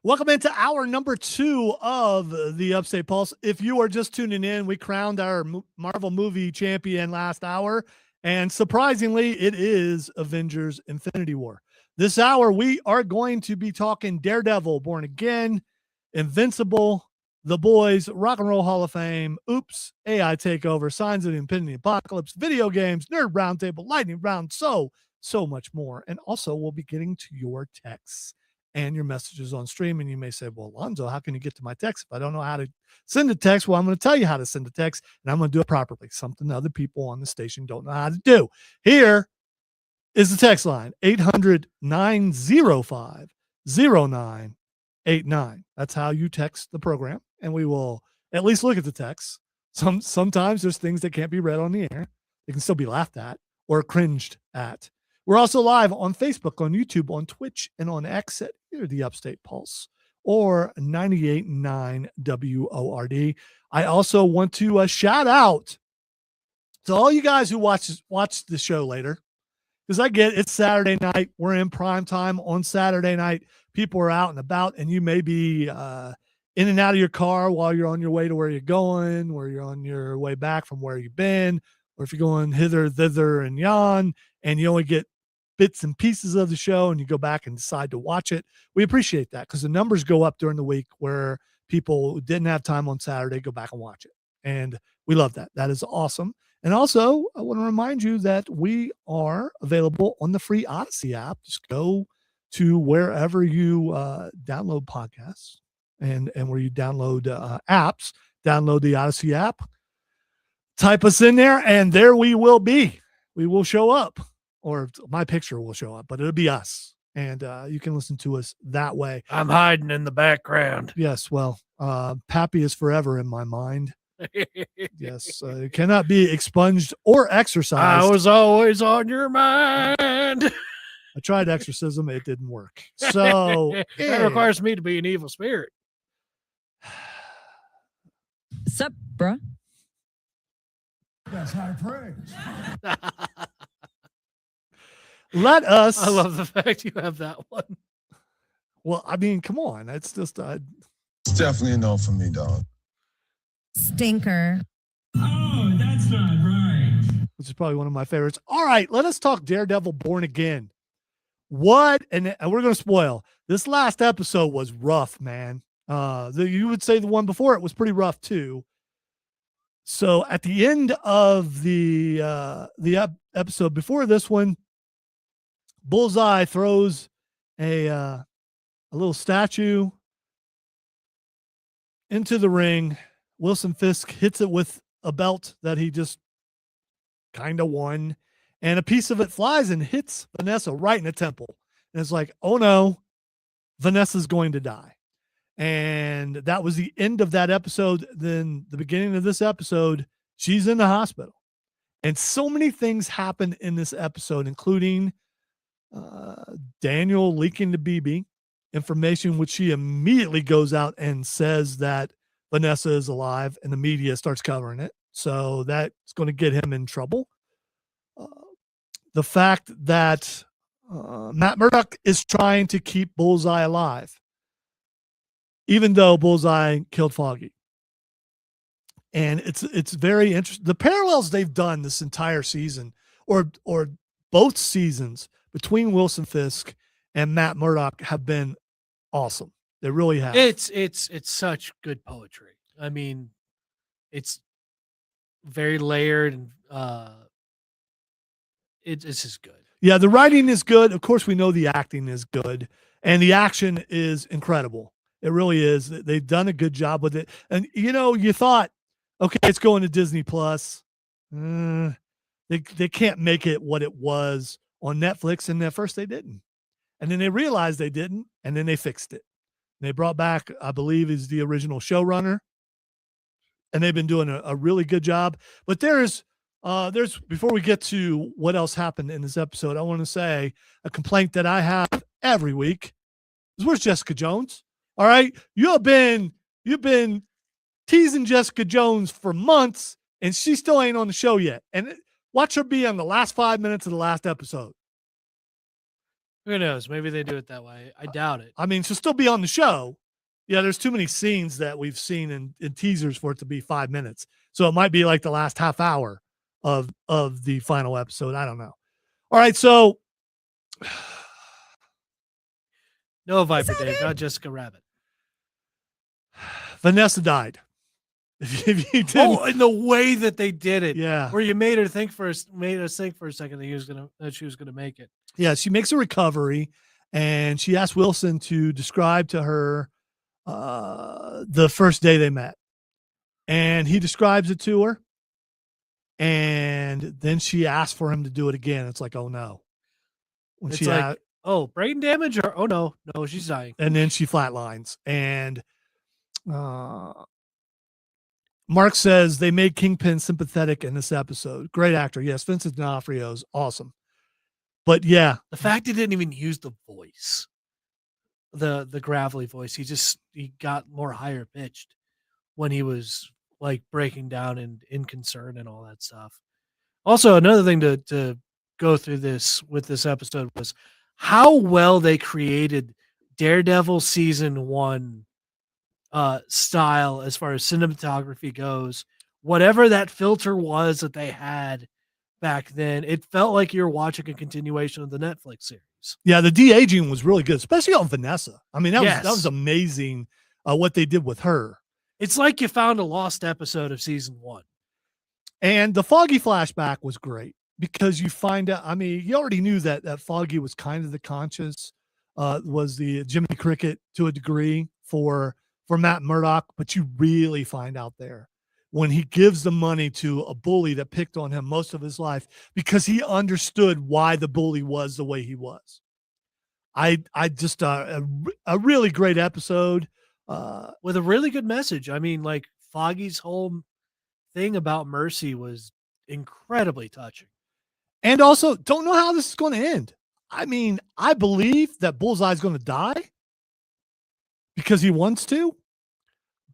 A: Welcome into hour number 2 of the Upstate Pulse. If you are just tuning in, we crowned our Marvel movie champion last hour, and surprisingly, it is Avengers Infinity War. This hour, we are going to be talking Daredevil, Born Again, Invincible, The Boys, Rock and Roll Hall of Fame, Oops, AI Takeover, Signs of the Impending Apocalypse, video games, Nerd Roundtable, Lightning Round, so much more. And also, we'll be getting to your texts and your messages on stream. And you may say, well, Alonzo, how can you get to my text if I don't know how to send a text? Well, I'm going to tell you how to send a text, and I'm going to do it properly, something other people on the station don't know how to do. Here is the text line, 800-905-0989. That's how you text the program, and we will at least look at the text. Sometimes there's things that can't be read on the air. They can still be laughed at or cringed at. We're also live on Facebook, on YouTube, on Twitch, and on X at either the Upstate Pulse or 98.9 WORD. I also want to shout out to all you guys who watch the show later, because I get it's Saturday night. We're in prime time on Saturday night. People are out and about, and you may be in and out of your car while you're on your way to where you're going, or you're on your way back from where you've been, or if you're going hither, thither, and yon, and you only get bits and pieces of the show and you go back and decide to watch it. We appreciate that because the numbers go up during the week where people who didn't have time on Saturday go back and watch it. And we love that. That is awesome. And also, I want to remind you that we are available on the free Odyssey app. Just go to wherever you download podcasts and where you download apps, download the Odyssey app, type us in there, and there we will be. We will show up, or my picture will show up, but it'll be us. And you can listen to us that way.
B: I'm hiding in the background.
A: Yes, well, Pappy is forever in my mind. Yes, it cannot be expunged or exorcised.
B: I was always on your mind.
A: I tried exorcism. It didn't work. So
B: that requires me to be an evil spirit.
K: Sup, bruh?
J: That's high praise.
A: Let us.
B: I love the fact you have that one.
A: Well, I mean, come on. It's just
J: It's definitely a no for me, dog.
H: Stinker.
E: Oh, that's not right.
A: which is probably one of my favorites. All right, let us talk Daredevil Born Again. What, and we're going to spoil. This last episode was rough, man. You would say the one before it was pretty rough too. So at the end of the episode before this one, Bullseye throws a little statue into the ring. Wilson Fisk hits it with a belt that he just kind of won, and a piece of it flies and hits Vanessa right in the temple. And it's like, oh no, Vanessa's going to die. And that was the end of that episode. Then the beginning of this episode, she's in the hospital. And so many things happen in this episode, including Daniel leaking to BB information, which she immediately goes out and says that Vanessa is alive, and the media starts covering it. So that's going to get him in trouble. The fact that Matt Murdock is trying to keep Bullseye alive, even though Bullseye killed Foggy. And it's very interesting. The parallels they've done this entire season, or both seasons, between Wilson Fisk and Matt Murdock have been awesome. They really have.
B: It's such good poetry. I mean, it's very layered and it's just good.
A: Yeah, the writing is good. Of course, we know the acting is good, and the action is incredible. It really is. They've done a good job with it. And you thought, okay, it's going to Disney Plus. They can't make it what it was on Netflix, and at first they didn't. And then they realized they didn't, and then they fixed it. They brought back, I believe, is the original showrunner, and they've been doing a really good job. But there's before we get to what else happened in this episode, I want to say a complaint that I have every week is, where's Jessica Jones? All right, you've been teasing Jessica Jones for months, and she still ain't on the show yet. And watch her be on the last 5 minutes of the last episode.
B: Who knows? Maybe they do it that way. I doubt it.
A: I mean, she'll still be on the show. Yeah, there's too many scenes that we've seen in teasers for it to be 5 minutes. So it might be like the last half hour of the final episode. I don't know. All right, so
B: No Viper Dave, not Jessica Rabbit.
A: Vanessa died. If you didn't,
B: Oh, and the way that they did it,
A: yeah,
B: where you made us think for a second that she was gonna make it.
A: yeah, she makes a recovery, and she asked Wilson to describe to her the first day they met, and he describes it to her, and then she asked for him to do it again. It's like, oh no, when
B: It's
A: she
B: like, oh, brain damage, or oh no, she's dying.
A: and then she flatlines, and Mark says they made Kingpin sympathetic in this episode. Great actor, yes, Vincent D'Onofrio's awesome, but yeah,
B: The fact he didn't even use the voice, the gravelly voice, he got more higher pitched when he was like breaking down and in concern and all that stuff. Also, another thing to go through this episode was how well they created Daredevil season 1 style as far as cinematography goes. Whatever that filter was that they had back then, it felt like you were watching a continuation of the Netflix series.
A: yeah, the de-aging was really good, especially on Vanessa. I mean, that was
B: Yes.
A: amazing what they did with her.
B: It's like you found a lost episode of season 1.
A: And the Foggy flashback was great because you find out, I mean, you already knew that Foggy was kind of the conscious, was the Jimmy Cricket to a degree for Matt Murdock, but you really find out there when he gives the money to a bully that picked on him most of his life because he understood why the bully was the way he was. I just a really great episode
B: with a really good message. I mean, like Foggy's whole thing about mercy was incredibly touching.
A: And also, don't know how this is going to end. I mean, I believe that Bullseye's going to die because he wants to,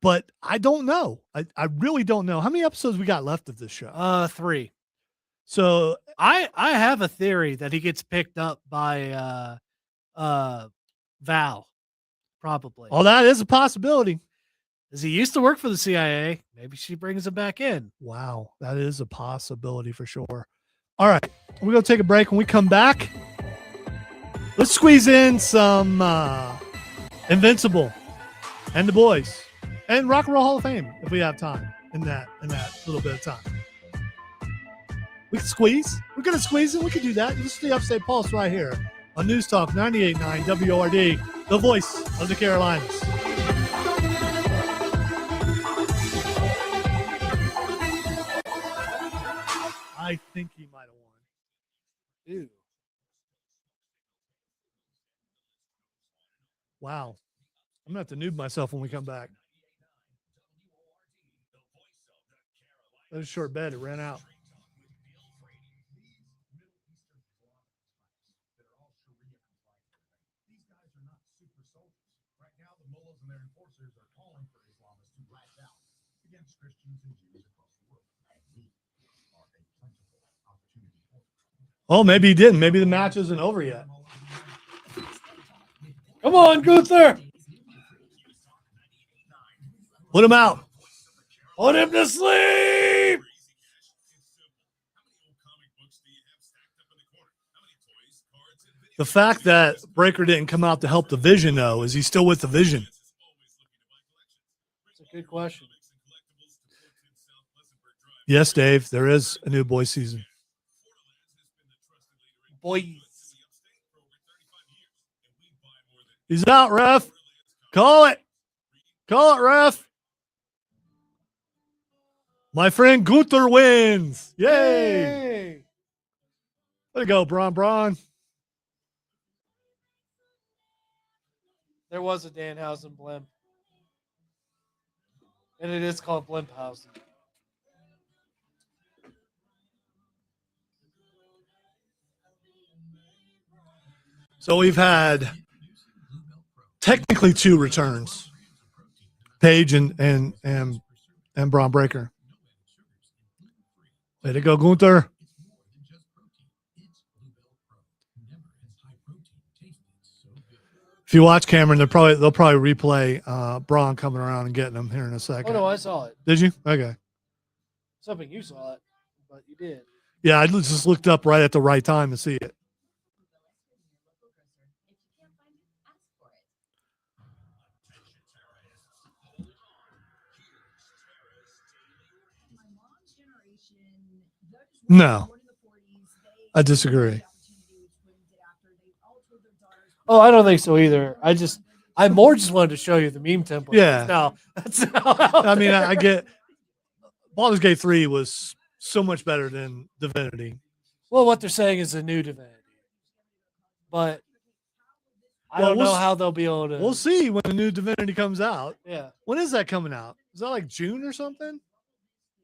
A: but I don't know. I really don't know. How many episodes we got left of this show?
B: 3.
A: So
B: I have a theory that he gets picked up by Val, probably.
A: Oh, that is a possibility.
B: As he used to work for the CIA, maybe she brings him back in.
A: Wow, that is a possibility for sure. All right, we're going to take a break. When we come back, let's squeeze in some Invincible and The Boys and Rock and Roll Hall of Fame if we have time in that little bit of time. We can squeeze. We're going to squeeze it. We can do that. This is the Upstate Pulse right here on News Talk 98.9 WORD, the voice of the Carolinas. I think he might have won.
B: Ew.
A: Wow. I'm going to have to noob myself when we come back. That was a short bed. It ran out. Oh, maybe he didn't. Maybe the match isn't over yet.
B: Come on, Gunther.
A: Put him out.
B: Put him to sleep.
A: The fact that Breaker didn't come out to help the Vision, though, is he still with the Vision?
B: That's a good question.
A: Yes, Dave, there is a new boy season.
B: Boys.
A: He's out, ref. Call it. Call it, ref. My friend Gunther wins. Yay.
B: Hey.
A: Way to go, Braun.
B: There was a Danhausen blimp. And it is called Blimphausen.
A: So we've had technically 2 returns. Paige and Braun Breaker. Way to go, Gunther. If you watch Cameron, they'll probably replay Braun coming around and getting him here in a second.
B: Oh no, I saw it.
A: Did you? Okay.
B: Something you saw it, but you did.
A: Yeah, I just looked up right at the right time to see it. No, I disagree.
B: Oh, I don't think so either. I more just wanted to show you the meme template.
A: Yeah.
B: Now that's now
A: I mean, I get Baldur's Gate 3 was so much better than Divinity.
B: well, what they're saying is a new Divinity, but I
A: Well,
B: don't
A: we'll
B: know
A: s-
B: how they'll be able to.
A: We'll see when the new Divinity comes out.
B: Yeah.
A: When is that coming out? Is that like June or something?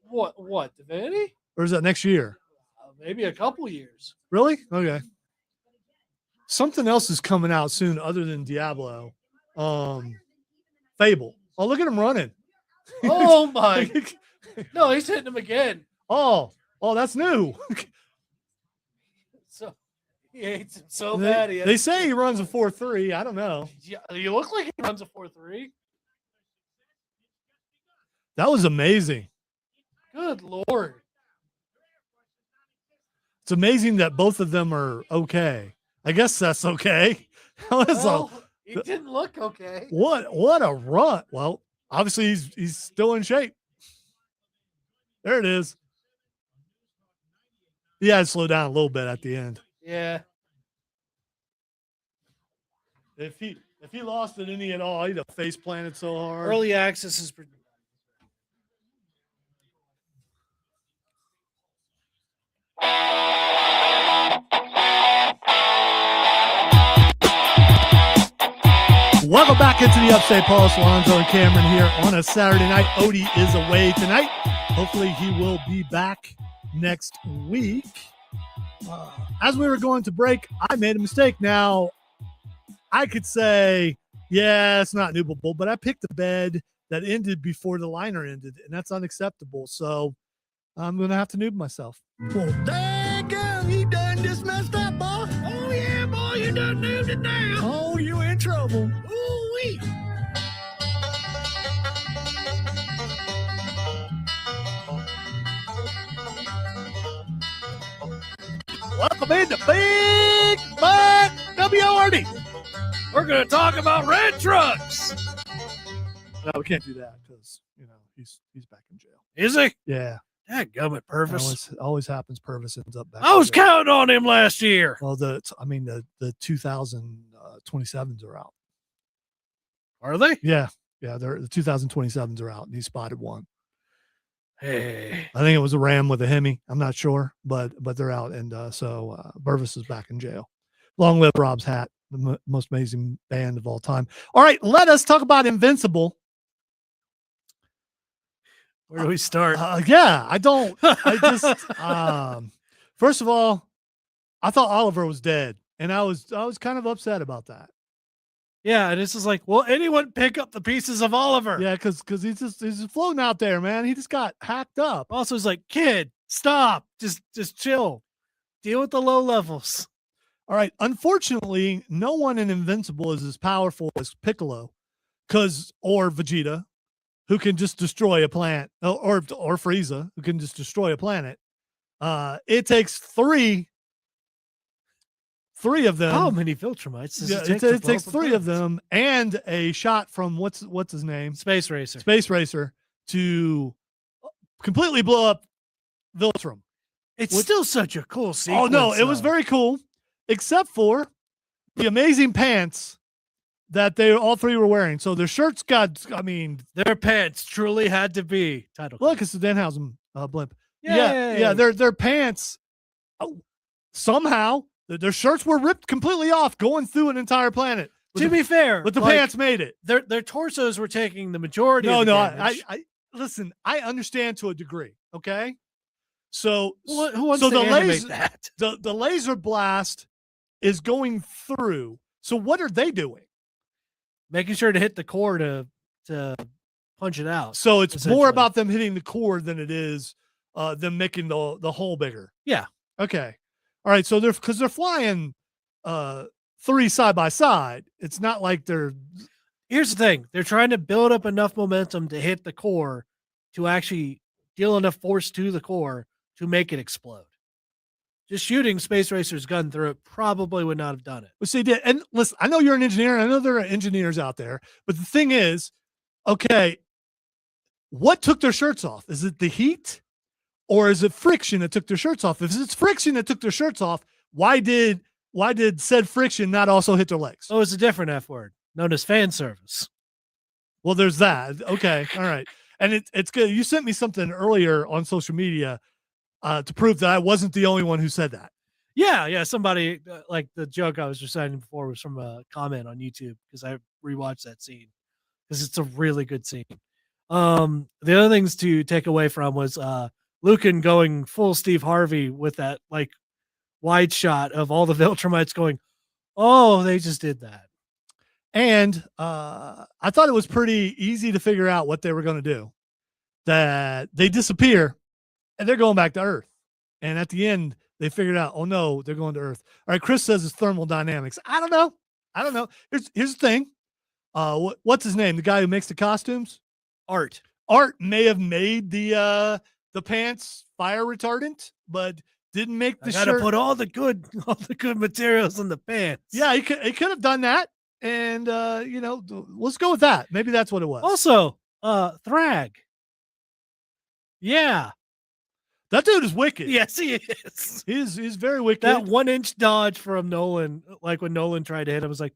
B: What Divinity?
A: Or is that next year?
B: Maybe a couple years.
A: Really? Okay. Something else is coming out soon other than Diablo. Fable. Oh, look at him running.
B: Oh my! No, he's hitting him again.
A: Oh, that's new.
B: So he hates him so bad.
A: They say he runs a 4.3. I don't know.
B: Yeah, you look like he runs a 4.3.
A: That was amazing.
B: Good lord!
A: It's amazing that both of them are okay. I guess that's okay.
B: Well, he didn't look okay.
A: What a run. Well, obviously he's still in shape. There it is. He had to slow down a little bit at the end.
B: Yeah.
A: If he lost it any at all, he'd have face planted so hard.
B: Early access is.
A: Welcome back into the Upstate Pulse. Lonzo and Cameron here on a Saturday night. Odie is away tonight. Hopefully he will be back next week. As we were going to break, I made a mistake. Now, I could say, yeah, it's not noobable, but I picked a bed that ended before the liner ended, and that's unacceptable. So I'm going to have to noob myself.
I: Well, daggum, you done just messed up, boy. Oh, yeah, boy, you done noobed it now. Oh, you in trouble. Ooh-wee.
A: Welcome into Big Buck WORD.
B: We're going to talk about red trucks.
A: No, we can't do that because, he's back in jail.
B: Is he?
A: Yeah.
B: Dadgummit, Purvis.
A: Always happens. Purvis ends up back.
B: I
A: in
B: was
A: jail.
B: counting on him last year.
A: Well, the 2027s are out.
B: Are they?
A: Yeah. They're the 2027s are out, and he spotted one.
B: Hey.
A: I think it was a Ram with a Hemi. I'm not sure, but they're out, and so Purvis is back in jail. Long live Rob's Hat, the most amazing band of all time. All right, let us talk about Invincible.
B: Where do we start?
A: Yeah, I just first of all, I thought Oliver was dead, and I was kind of upset about that.
B: Yeah, and this is like, will anyone pick up the pieces of Oliver?
A: Yeah, because he's just floating out there, man. He just got hacked up.
B: Also, it's like, kid, stop, just chill, deal with the low levels.
A: All right. Unfortunately, no one in Invincible is as powerful as Piccolo, or Vegeta, who can just destroy a planet, or Frieza, who can just destroy a planet. It takes three of them.
B: How many Viltrumites does it take?
A: It takes three of them and a shot from what's his name?
B: Space Racer
A: to completely blow up Viltrum.
B: It's still such a cool sequence.
A: Oh no, it was very cool, except for the amazing pants that they all three were wearing. So their shirts
B: their pants truly had to be title.
A: Look, it's the Danhausen blimp.
B: Yay.
A: Yeah. Their pants somehow their shirts were ripped completely off, going through an entire planet.
B: To be fair,
A: but the pants made it.
B: Their torsos were taking the majority.
A: No,
B: of the
A: no.
B: damage.
A: I listen. I understand to a degree. Okay, so
B: who wants
A: so
B: to
A: the
B: animate
A: laser
B: that?
A: the laser blast is going through. So what are they doing?
B: Making sure to hit the core to punch it out.
A: So it's more about them hitting the core than it is them making the hole bigger.
B: Yeah.
A: Okay. All right. So they're flying three side by side. It's not like they're.
B: Here's the thing: they're trying to build up enough momentum to hit the core to actually deal enough force to the core to make it explode. Just shooting Space Racer's gun through it probably would not have done it.
A: Well, see, and listen, I know you're an engineer. I know there are engineers out there, but the thing is, okay, what took their shirts off? Is it the heat, or is it Friction that took their shirts off? If it's Friction that took their shirts off, why did said Friction not also hit their legs?
B: Oh, it's a different F word known as fan service.
A: Well, there's that. Okay. All right. And it's good. You sent me something earlier on social media to prove that I wasn't the only one who said that.
B: Yeah. Somebody like the joke I was reciting before was from a comment on YouTube because I rewatched that scene because it's a really good scene. The other things to take away from was Lucan going full Steve Harvey with that like wide shot of all the Viltrumites going, oh, they just did that.
A: And I thought it was pretty easy to figure out what they were going to do. That they disappear and they're going back to Earth. And at the end, they figured out, oh no, they're going to Earth. All right, Chris says it's thermal dynamics. I don't know. Here's the thing. What's his name? The guy who makes the costumes? Art may have made the pants fire retardant, but didn't make the shirt.
B: Gotta put all the good materials in the pants.
A: Yeah, he could have done that. And let's go with that. Maybe that's what it was.
B: Also, Thrag. Yeah.
A: That dude is wicked.
B: Yes, he is.
A: He's very wicked.
B: That 1-inch dodge from Nolan, like when Nolan tried to hit him, was like,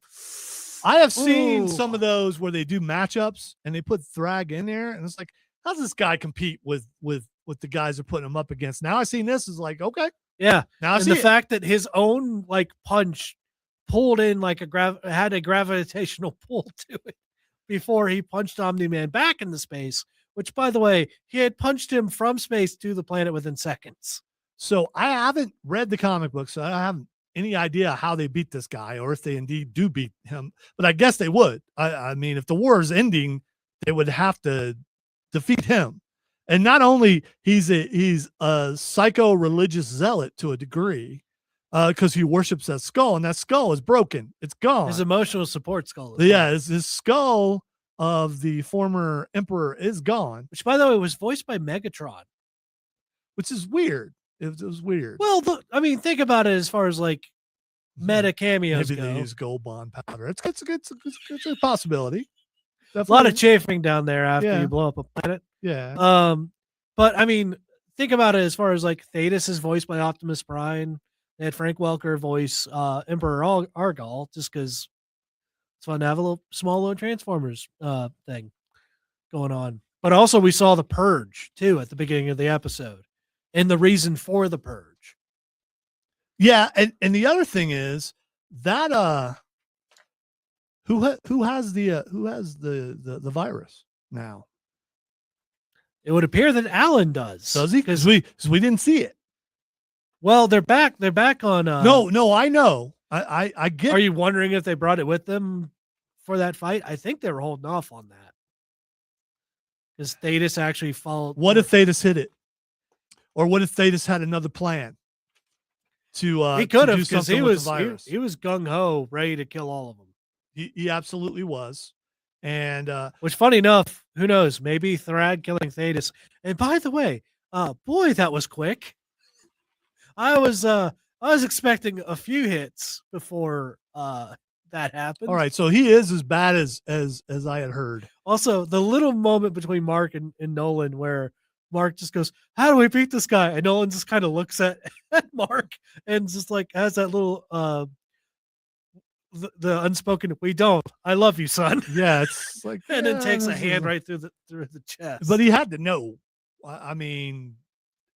A: I have seen some of those where they do matchups and they put Thrag in there, and it's like, how does this guy compete with the guys they're putting him up against? Now I seen this is like, okay.
B: Yeah.
A: Now I see
B: the
A: it.
B: fact that his own like punch pulled in like had a gravitational pull to it before he punched Omni-Man back into space, which by the way, he had punched him from space to the planet within seconds.
A: So I haven't read the comic book, so I haven't any idea how they beat this guy or if they indeed do beat him, but I guess they would. I mean, if the war is ending, they would have to defeat him. And not only he's a psycho-religious zealot to a degree, because he worships that skull, and that skull is broken. It's gone.
B: His emotional support skull.
A: Yeah, his skull of the former emperor is gone.
B: Which, by the way, was voiced by Megatron.
A: Which is weird. It was weird.
B: Well, I mean, think about it as far as like meta cameos
A: Maybe
B: go.
A: they use gold bond powder. It's a possibility.
B: A
A: Definitely.
B: lot of chafing down there after you blow up a planet.
A: Yeah.
B: But I mean, think about it as far as like Thetis is voiced by Optimus Prime. They had Frank Welker voice Emperor Argall just because it's fun to have a small little Transformers thing going on. But also we saw the Purge too at the beginning of the episode and the reason for the Purge.
A: Yeah, and the other thing is that who has the virus now?
B: It would appear that Alan does.
A: Does he? Because we didn't see it.
B: Well, they're back. They're back on.
A: No, I know. I get.
B: Are you wondering if they brought it with them for that fight? I think they were holding off on that because Thetis actually followed.
A: What if Thetis hit it, or what if Thetis had another plan?
B: He could have because he was gung ho, ready to kill all of them.
A: He absolutely was, and
B: which, funny enough, who knows? Maybe Thrag killing Thetis. And by the way, boy, that was quick. I was expecting a few hits before that happened.
A: All right, so he is as bad as I had heard.
B: Also, the little moment between Mark and Nolan where Mark just goes, "How do we beat this guy?" And Nolan just kind of looks at Mark and just like has that little the unspoken, "We don't. I love you, son."
A: Yeah, it's like
B: and then takes a hand right through the chest.
A: But he had to know. I mean,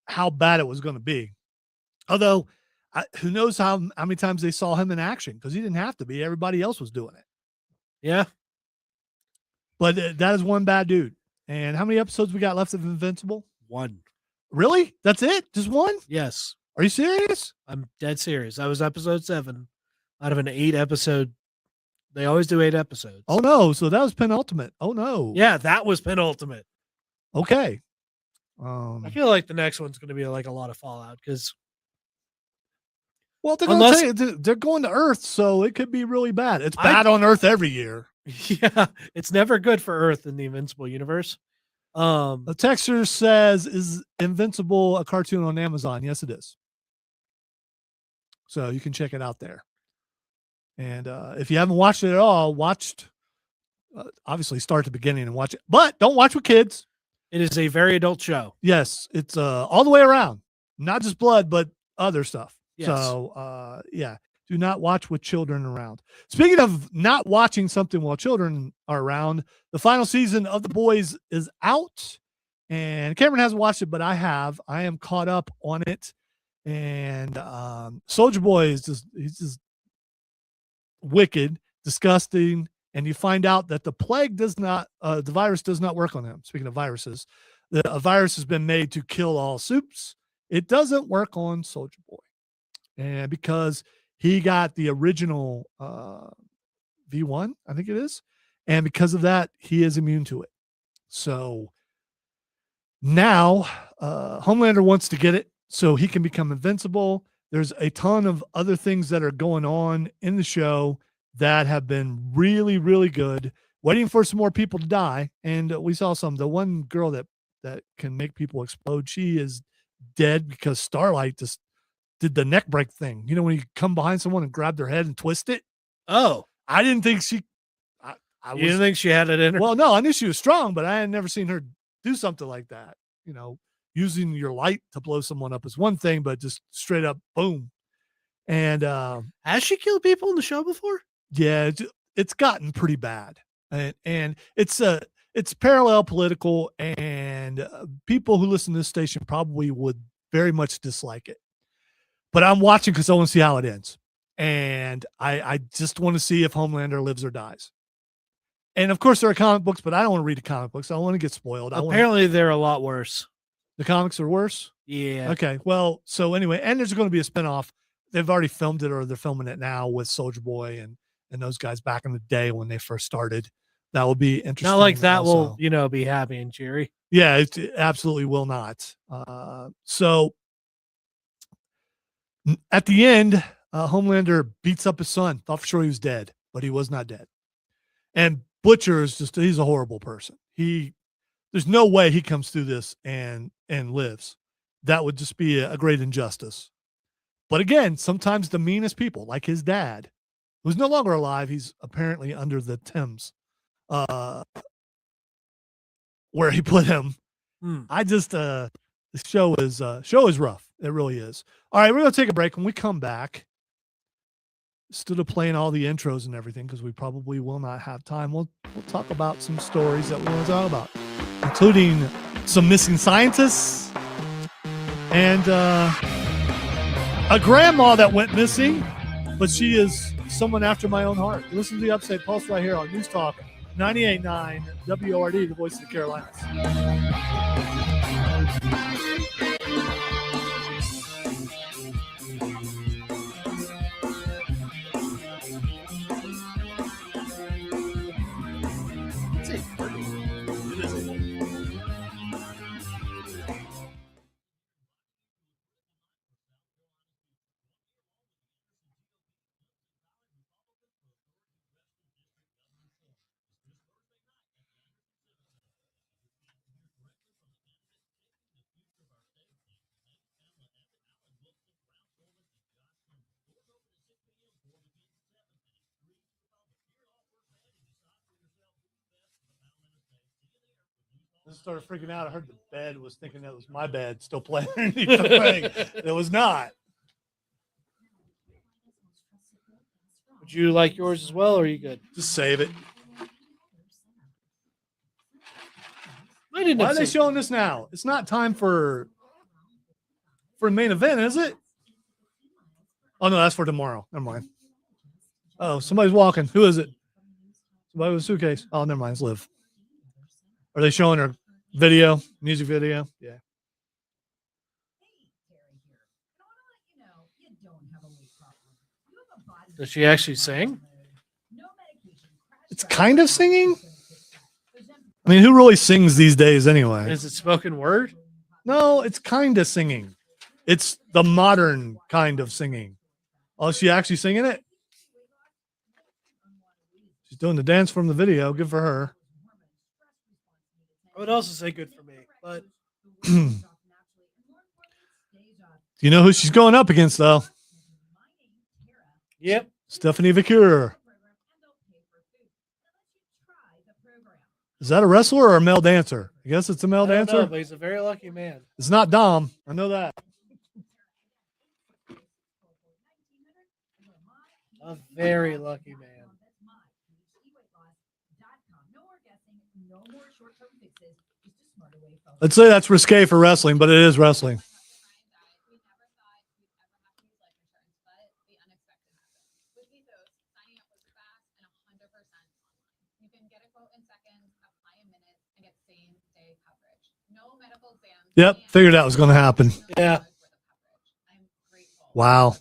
A: how bad it was going to be. Although, who knows how many times they saw him in action, because he didn't have to be. Everybody else was doing it.
B: Yeah.
A: But that is one bad dude. And how many episodes we got left of Invincible?
B: 1.
A: Really? That's it? Just 1?
B: Yes.
A: Are you serious?
B: I'm dead serious. That was episode 7 out of an 8 episode. They always do 8 episodes.
A: Oh, no. So that was penultimate. Oh, no.
B: Yeah, that was penultimate.
A: Okay.
B: I feel like the next one's going to be like a lot of Fallout because.
A: Well, they're going to Earth, so it could be really bad. It's bad on Earth every year.
B: Yeah, it's never good for Earth in the Invincible universe.
A: The texter says, "Is Invincible a cartoon on Amazon?" Yes, it is. So you can check it out there. And if you haven't watched it at all, obviously start at the beginning and watch it, but don't watch with kids.
B: It is a very adult show.
A: Yes, it's all the way around, not just blood, but other stuff.
B: Yes.
A: So yeah, do not watch with children around. Speaking of not watching something while children are around, the final season of The Boys is out, and Cameron hasn't watched it, but I have. I am caught up on it, and Soldier Boy is he's just wicked, disgusting, and you find out that the plague does not, the virus does not work on him. Speaking of viruses, a virus has been made to kill all soups. It doesn't work on Soldier Boy, and because he got the original V1, I think it is, and because of that, he is immune to it. So now Homelander wants to get it so he can become invincible. There's a ton of other things that are going on in the show that have been really, really good. Waiting for some more people to die, and we saw some. The one girl that can make people explode, she is dead because Starlight just did the neck break thing. You know, when you come behind someone and grab their head and twist it.
B: Oh,
A: I didn't think she.
B: You didn't think she had it in her?
A: Well, no, I knew she was strong, but I had never seen her do something like that. You know, using your light to blow someone up is one thing, but just straight up boom. And
B: has she killed people in the show before?
A: Yeah, it's gotten pretty bad, and it's parallel political, and people who listen to this station probably would very much dislike it. But I'm watching because I want to see how it ends, and I just want to see if Homelander lives or dies. And of course, there are comic books, but I don't want to read the comic books. I don't want to get spoiled.
B: Apparently, they're a lot worse.
A: The comics are worse?
B: Yeah.
A: Okay. Well, so anyway, and there's going to be a spinoff. They've already filmed it, or they're filming it now with Soldier Boy and those guys back in the day when they first started. That will be interesting.
B: Not like that
A: also.
B: will, be happy and cheery.
A: Yeah, it absolutely will not. So at the end, Homelander beats up his son. Thought for sure he was dead, but he was not dead. And Butcher is he's a horrible person. There's no way he comes through this and lives. That would just be a great injustice. But again, sometimes the meanest people, like his dad, who's no longer alive, he's apparently under the Thames, where he put him. I just the show is rough. It really is. All right, we're gonna take a break. When we come back, instead of playing all the intros and everything, because we probably will not have time, we'll talk about some stories that we want to talk about, including some missing scientists and a grandma that went missing, but she is someone after my own heart. Listen to the Upstate Pulse right here on News Talk 98.9 WORD, the voice of the Carolinas. I started freaking out. I heard the bed was thinking that was my bed still playing underneath the thing. It was not.
B: Would you like yours as well, or are you good?
A: Just save it.
B: I didn't.
A: Why are they showing this now? It's not time for a main event, is it? Oh no, that's for tomorrow. Never mind. Oh, somebody's walking. Who is it? Somebody with a suitcase. Oh, never mind. It's Liv. Are they showing her video, music video? Yeah.
B: Does she actually sing?
A: It's kind of singing. I mean, who really sings these days anyway?
B: Is it spoken word?
A: No, it's kind of singing. It's the modern kind of singing. Oh, is she actually singing it? She's doing the dance from the video. Good for her.
B: I would also say good for me, but
A: do you know who she's going up against, though?
B: Yep.
A: Stephanie Vicure. Is that a wrestler or a male dancer? I guess it's a male
B: I don't
A: dancer.
B: know, but he's a very lucky man.
A: It's not Dom. I know that.
B: A very lucky man.
A: Let's say that's risque for wrestling, but it is wrestling. Yep, figured that was going to happen.
B: Yeah.
A: Wow.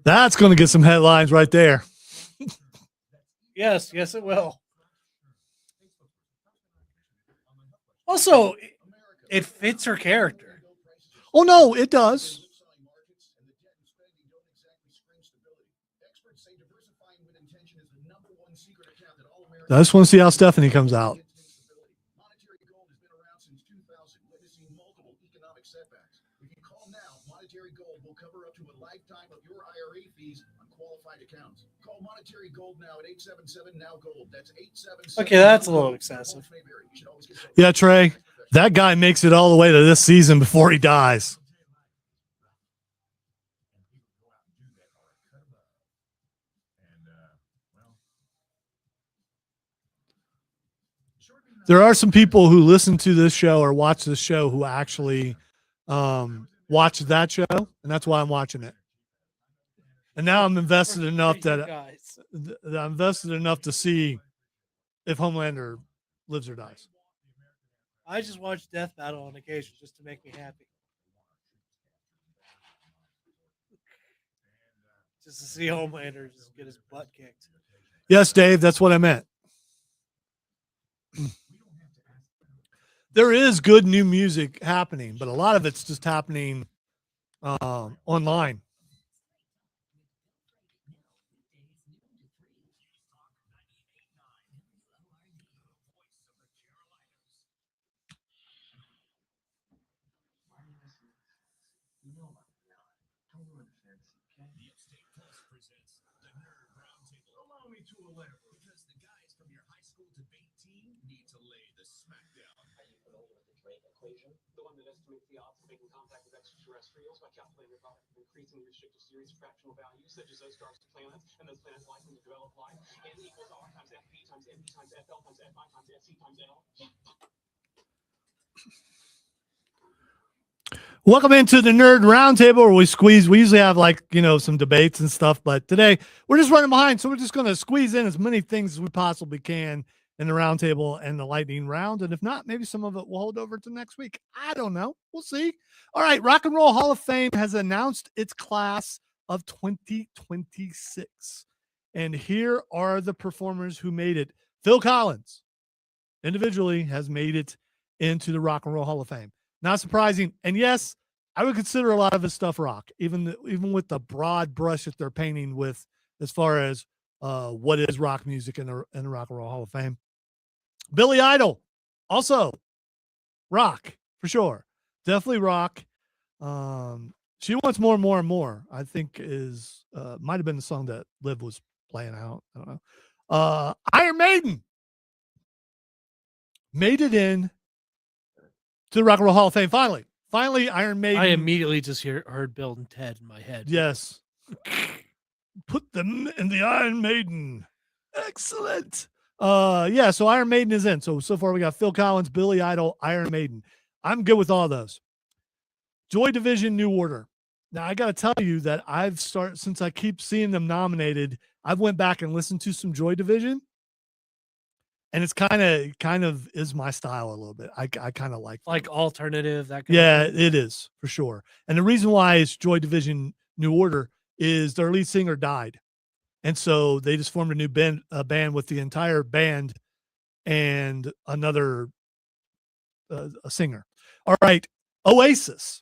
A: That's going to get some headlines right there.
B: Yes, it will. Also, it fits her character.
A: Oh, no, it does. I just want to see how Stephanie comes out.
B: Okay, that's a little excessive.
A: Yeah, Trey, that guy makes it all the way to this season before he dies. There are some people who listen to this show or watch this show who actually watch that show, and that's why I'm watching it. And now I'm invested enough that I'm invested enough to see if Homelander lives or dies.
B: I just watch Death Battle on occasion just to make me happy. Just to see Homelander just get his butt kicked.
A: Yes, Dave, that's what I meant. There is good new music happening, but a lot of it's just happening online.
E: The Upstate Pulse presents the Nerd Roundtable. Allow me to elaborate, because the guys from your high school debate team need to lay the smackdown. Are you familiar with the Drake equation? The one that estimates the odds of making contact with extraterrestrials by calculating the product of increasingly restricted series of fractional values, such as those stars to planets, and those planets likely to develop life. N equals R times FP times NP times FL times FI times SC times L.
A: Welcome into the Nerd Roundtable, where we usually have some debates and stuff, but today we're just running behind, so we're just going to squeeze in as many things as we possibly can in the roundtable and the lightning round, and if not, maybe some of it will hold over to next week. I don't know. We'll see. All right, Rock and Roll Hall of Fame has announced its class of 2026, and here are the performers who made it. Phil Collins, individually, has made it into the Rock and Roll Hall of Fame. Not surprising. And yes, I would consider a lot of his stuff rock, even with the broad brush that they're painting with as far as what is rock music in the Rock and Roll Hall of Fame. Billy Idol, also rock for sure. Definitely rock. She Wants More and More and More, I think is might have been the song that Liv was playing out. I don't know. Iron Maiden made it in to the Rock and Roll Hall of Fame. Finally, Iron Maiden.
B: I immediately just heard Bill and Ted in my head.
A: Yes. Put them in the Iron Maiden. Excellent. Yeah, so Iron Maiden is in. So far we got Phil Collins, Billy Idol, Iron Maiden. I'm good with all those. Joy Division, New Order. Now I got to tell you that since I keep seeing them nominated, I've went back and listened to some Joy Division. And it's kind of is my style a little bit. I kind of like
B: alternative. That kind
A: of thing. It is for sure. And the reason why it's Joy Division New Order is their lead singer died, and so they just formed a new band with the entire band and another a singer. All right, Oasis.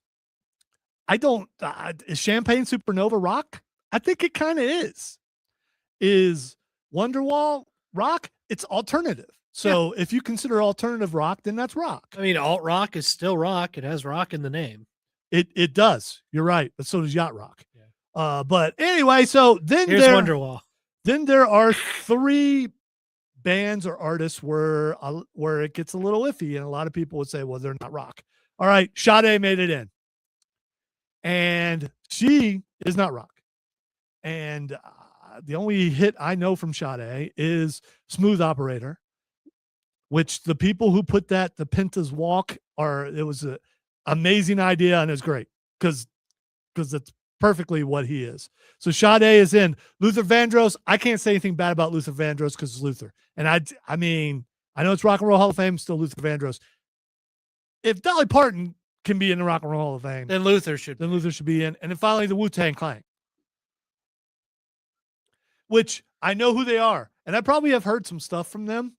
A: Is Champagne Supernova rock? I think it kind of is. Is Wonderwall rock? It's alternative. So if you consider alternative rock, then that's rock.
B: I mean, alt rock is still rock. It has rock in the name.
A: It does. You're right. But so does yacht rock. Yeah. But anyway, so then
B: here's Wonderwall.
A: Then there are three bands or artists where it gets a little iffy, and a lot of people would say, well, they're not rock. All right, Sade made it in, and she is not rock. And the only hit I know from Sade is Smooth Operator, which the people who put the Pentas Walk it was an amazing idea, and it's great because it's perfectly what he is. So Sade is in. Luther Vandross, I can't say anything bad about Luther Vandross because it's Luther. And I mean, I know it's Rock and Roll Hall of Fame, still Luther Vandross. If Dolly Parton can be in the Rock and Roll Hall of Fame,
B: then Luther should
A: be in. And then finally the Wu-Tang Clan, which I know who they are. And I probably have heard some stuff from them,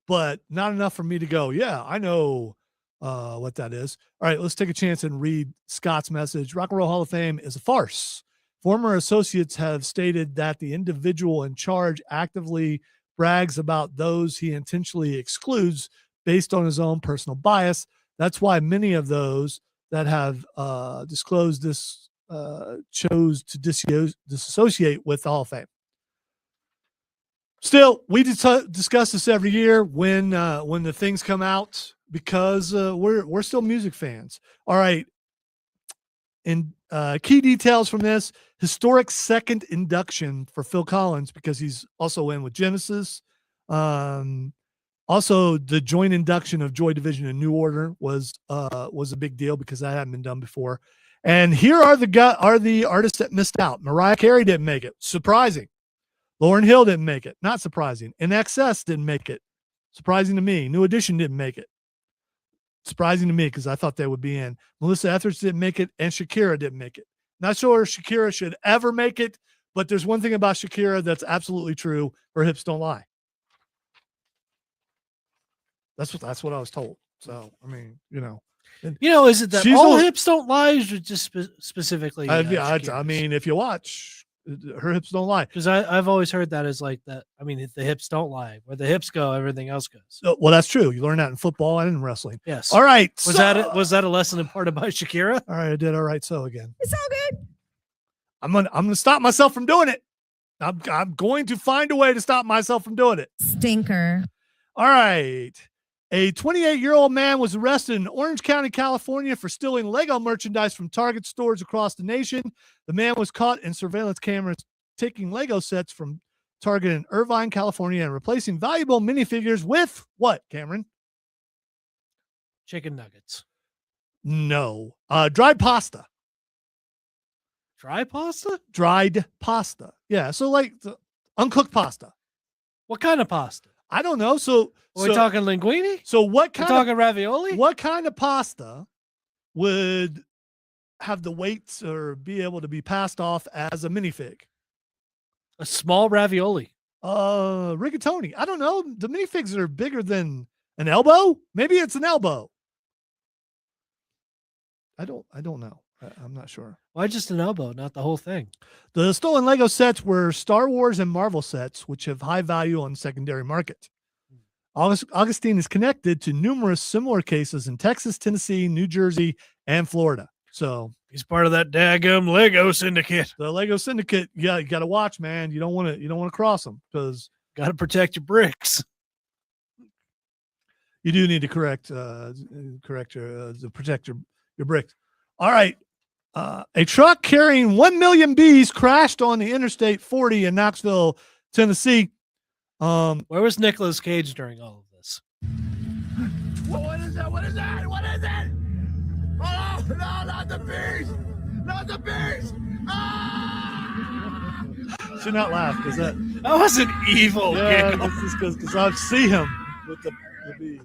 A: but not enough for me to go, yeah, I know what that is. All right, let's take a chance and read Scott's message. Rock and Roll Hall of Fame is a farce. Former associates have stated that the individual in charge actively brags about those he intentionally excludes based on his own personal bias. That's why many of those that have disclosed this chose to disassociate with the Hall of Fame. Still, we discuss this every year when the things come out because we're still music fans. All right. And key details from this: historic second induction for Phil Collins because he's also in with Genesis. Also, the joint induction of Joy Division and New Order was a big deal because that hadn't been done before. And here are the artists that missed out. Mariah Carey didn't make it. Surprising. Lauryn Hill didn't make it. Not surprising. NXS didn't make it. Surprising to me. New Edition didn't make it. Surprising to me because I thought they would be in. Melissa Etheridge didn't make it, and Shakira didn't make it. Not sure Shakira should ever make it, but there's one thing about Shakira that's absolutely true. Her hips don't lie. That's what I was told. So, I mean,
B: is it that all hips don't lie, or just specifically?
A: I mean, if you watch, her hips don't lie.
B: Because I've always heard that as like that. I mean, if the hips don't lie, where the hips go, everything else goes.
A: Well, that's true. You learn that in football and in wrestling.
B: Yes.
A: All right.
B: Was that a lesson imparted by Shakira?
A: All right, I did all right. So again,
H: It's all good.
A: I'm gonna stop myself from doing it. I'm going to find a way to stop myself from doing it.
H: Stinker.
A: All right. A 28-year-old man was arrested in Orange County, California for stealing Lego merchandise from Target stores across the nation. The man was caught in surveillance cameras taking Lego sets from Target in Irvine, California, and replacing valuable minifigures with what, Cameron?
B: Chicken nuggets.
A: No. Dried pasta.
B: Dry pasta?
A: Dried pasta. Yeah, so like the uncooked pasta.
B: What kind of pasta?
A: I don't know. So
B: are we talking linguine?
A: So what kind?
B: We're talking ravioli?
A: What kind of pasta would have the weight or be able to be passed off as a minifig?
B: A small ravioli.
A: Rigatoni. I don't know. The minifigs are bigger than an elbow. Maybe it's an elbow. I don't know. I'm not sure.
B: Why just an elbow, not the whole thing?
A: The stolen Lego sets were Star Wars and Marvel sets, which have high value on the secondary market. Augustine is connected to numerous similar cases in Texas, Tennessee, New Jersey, and Florida. So
B: he's part of that daggum Lego syndicate.
A: The Lego syndicate, yeah, you got to watch, man. You don't want to cross them because
B: got to protect your bricks.
A: You do need to protect your bricks. All right. A truck carrying 1 million bees crashed on the Interstate 40 in Knoxville, Tennessee.
B: Where was Nicolas Cage during all of this?
I: What is that? What is that? What is it? Oh, no, not the bees! Not the bees! Ah!
A: Should not laugh because that
B: was an evil.
A: Yeah, because I see him with the bees.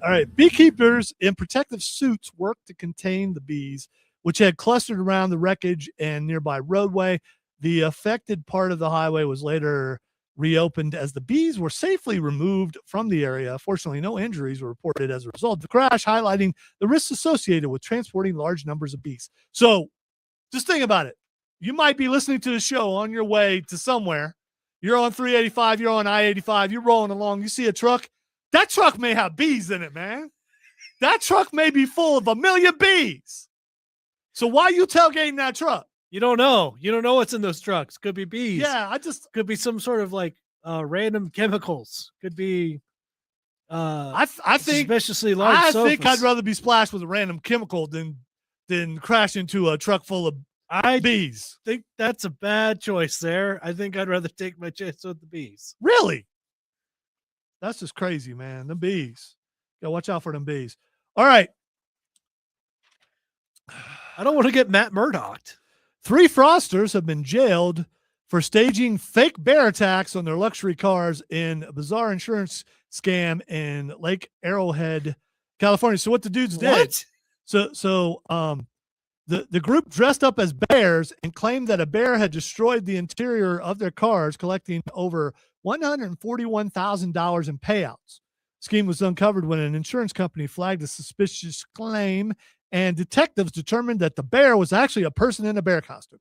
A: All right. Beekeepers in protective suits worked to contain the bees, which had clustered around the wreckage and nearby roadway. The affected part of the highway was later reopened as the bees were safely removed from the area. Fortunately, no injuries were reported as a result of the crash, highlighting the risks associated with transporting large numbers of bees. So just think about it. You might be listening to the show on your way to somewhere. You're on 385, you're on I-85, you're rolling along, you see a truck. That truck may have bees in it, man. That truck may be full of 1 million bees. So why are you tailgating that truck?
B: You don't know. You don't know what's in those trucks. Could be bees.
A: Yeah, I just
B: Could be some sort of like random chemicals. Could be
A: I think
B: suspiciously large
A: I
B: sofas.
A: think I'd rather be splashed with a random chemical than crash into a truck full of bees.
B: Think that's a bad choice there. I think I'd rather take my chance with the bees.
A: Really? That's just crazy, man. The bees. Gotta watch out for them bees. All right.
B: I don't want to get Matt Murdocked.
A: 3 fraudsters have been jailed for staging fake bear attacks on their luxury cars in a bizarre insurance scam in Lake Arrowhead, California. So what the dudes did? The group dressed up as bears and claimed that a bear had destroyed the interior of their cars, collecting over $141,000 in payouts. Scheme was uncovered when an insurance company flagged a suspicious claim, and detectives determined that the bear was actually a person in a bear costume.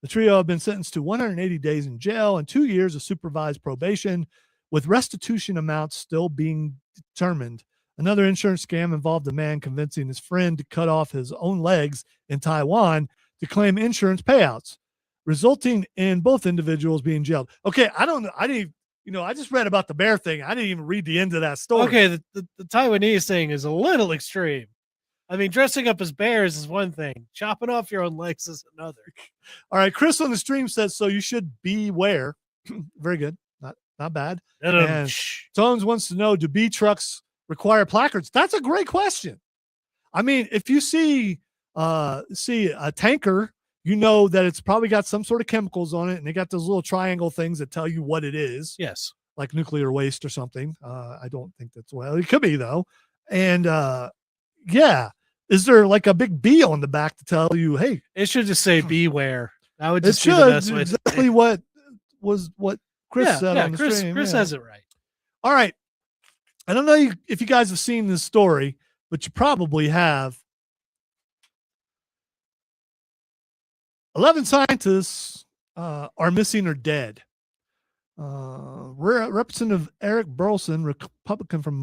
A: The trio have been sentenced to 180 days in jail and 2 years of supervised probation, with restitution amounts still being determined. Another insurance scam involved a man convincing his friend to cut off his own legs in Taiwan to claim insurance payouts, resulting in both individuals being jailed. Okay, I don't know. I just read about the bear thing. I didn't even read the end of that story.
B: Okay, the Taiwanese thing is a little extreme. I mean, dressing up as bears is one thing. Chopping off your own legs is another.
A: All right, Chris on the stream says, so you should beware. Very good. Not bad. And Tones wants to know, do B trucks require placards? That's a great question. I mean, if you see a tanker, you know that it's probably got some sort of chemicals on it, and they got those little triangle things that tell you what it is.
B: Yes.
A: Like nuclear waste or something. I don't think that's well. It could be though. And yeah. Is there like a big B on the back to tell you, hey?
B: It should just say beware. That would just
A: be
B: the best way.
A: Exactly what Chris said on the
B: Chris,
A: stream.
B: Chris has it right.
A: All right. I don't know if you guys have seen this story, but you probably have. 11 scientists are missing or dead. Representative Eric Burleson, Republican from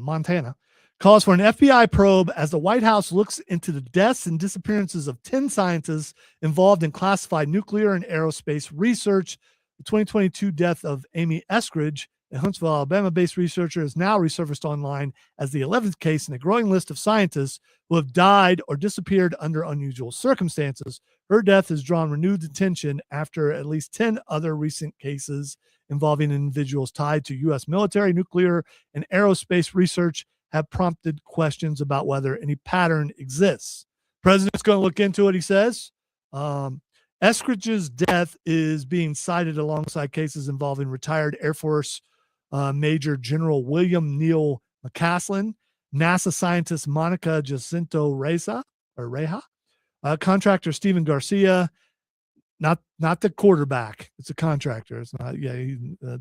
A: Montana, calls for an FBI probe as the White House looks into the deaths and disappearances of 10 scientists involved in classified nuclear and aerospace research. The 2022 death of Amy Eskridge, a Huntsville, Alabama-based researcher, has now resurfaced online as the 11th case in a growing list of scientists who have died or disappeared under unusual circumstances. Her death has drawn renewed attention after at least 10 other recent cases involving individuals tied to U.S. military, nuclear, and aerospace research have prompted questions about whether any pattern exists. President's going to look into it, he says. Eskridge's death is being cited alongside cases involving retired Air Force Major General William Neal McCaslin, NASA scientist Monica Jacinto Reja, contractor Stephen Garcia, not the quarterback. It's a contractor. It's not. Yeah,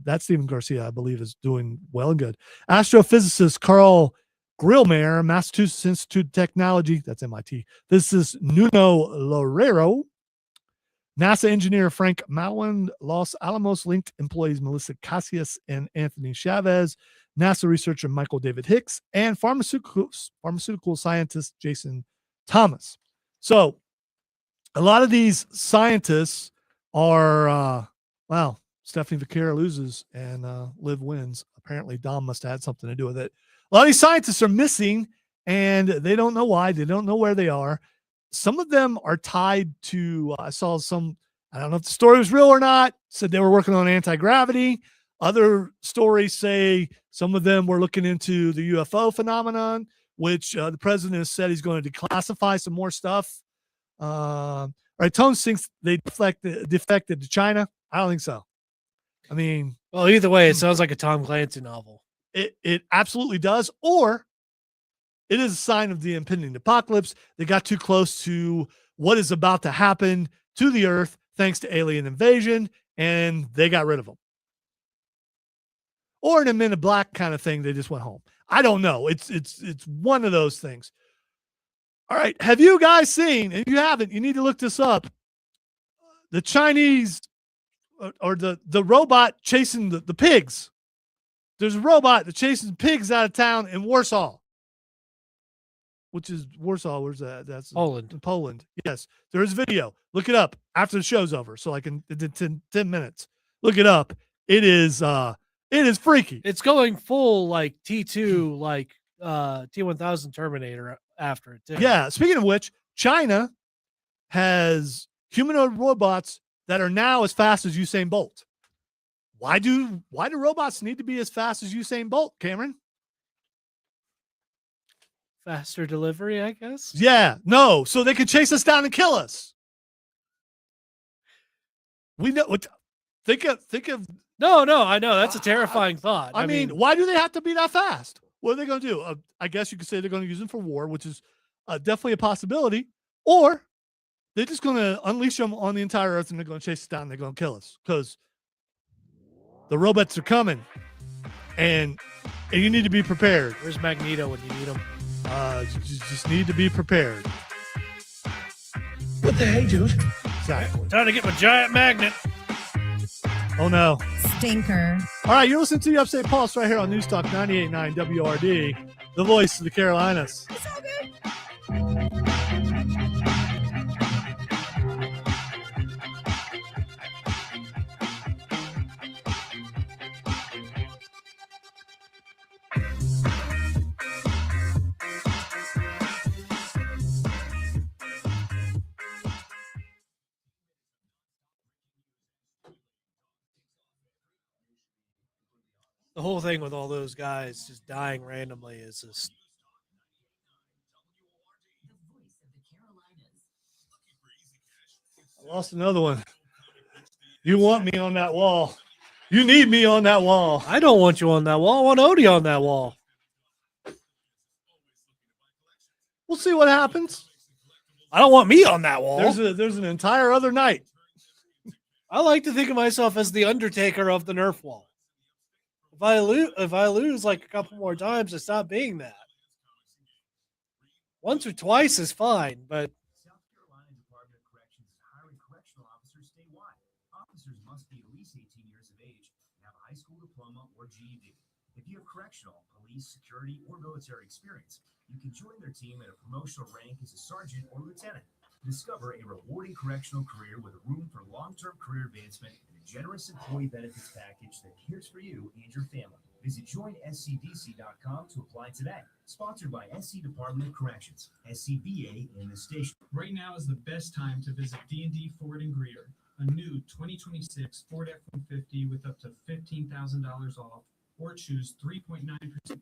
A: that Stephen Garcia, I believe, is doing well and good. Astrophysicist Carl Grillmayer, Massachusetts Institute of Technology. That's MIT. This is Nuno Loureiro. NASA engineer Frank Malwin, Los Alamos linked employees Melissa Casillas and Anthony Chavez, NASA researcher Michael David Hicks, and pharmaceutical scientist Jason Thomas. So a lot of these scientists are, Stephanie Vaquera loses and Liv wins. Apparently Dom must have had something to do with it. A lot of these scientists are missing and they don't know why. They don't know where they are. Some of them are tied to, I saw some, I don't know if the story was real or not, said they were working on anti-gravity. Other stories say some of them were looking into the UFO phenomenon, which the president has said he's going to declassify some more stuff. Right, Tones thinks they defected to China. I don't think so. I mean,
B: well, either way, it sounds like a Tom Clancy novel.
A: It absolutely does, or it is a sign of the impending apocalypse. They got too close to what is about to happen to the earth thanks to alien invasion, and they got rid of them. Or in a Men in Black kind of thing, they just went home. I don't know. It's one of those things. All right. Have you guys seen, and if you haven't, you need to look this up, the Chinese or the robot chasing the pigs. There's a robot that chases pigs out of town in Warsaw. which is Warsaw. Where's that? That's
B: Poland.
A: Poland. Yes, there is video. Look it up after the show's over. So like in 10 minutes. Look it up. It is freaky.
B: It's going full like T2, like T1000 Terminator after it too.
A: Yeah. Speaking of which, China has humanoid robots that are now as fast as Usain Bolt. Why do robots need to be as fast as Usain Bolt, Cameron?
B: Faster delivery, I guess.
A: Yeah, no, so they can chase us down and kill us. We know what. Think of.
B: No, I know that's a terrifying thought.
A: I mean, why do they have to be that fast? What are they going to do? I guess you could say they're going to use them for war, which is definitely a possibility, or they're just going to unleash them on the entire Earth and they're going to chase us down. And they're going to kill us because the robots are coming, and you need to be prepared.
B: Where's Magneto when you need him?
A: You just need to be prepared.
I: What the hey, dude?
A: Exactly.
B: Time to get my giant magnet.
A: Oh no.
H: Stinker.
A: All right, you're listening to the Upstate Pulse right here on News Talk 98.9 WRD, the voice of the Carolinas.
H: It's all good.
B: The whole thing with all those guys just dying randomly is just.
A: I lost another one. You want me on that wall. You need me on that wall.
B: I don't want you on that wall. I want Odie on that wall.
A: We'll see what happens.
B: I don't want me on that wall.
A: There's an entire other night.
B: I like to think of myself as the Undertaker of the Nerf wall. If I lose like a couple more times, I stop being that. Once or twice is fine, but
E: South Carolina Department of Corrections is hiring correctional officers statewide. Officers must be at least 18 years of age and have a high school diploma or GED. If you have correctional, police, security, or military experience, you can join their team at a promotional rank as a sergeant or lieutenant. Discover a rewarding correctional career with a room for long-term career advancement and a generous employee benefits package that cares for you and your family. Visit joinscdc.com to apply today. Sponsored by SC Department of Corrections, SCBA in the station.
L: Right now is the best time to visit D&D Ford in Greer. A new 2026 Ford F-150 with up to $15,000 off, or choose 3.9%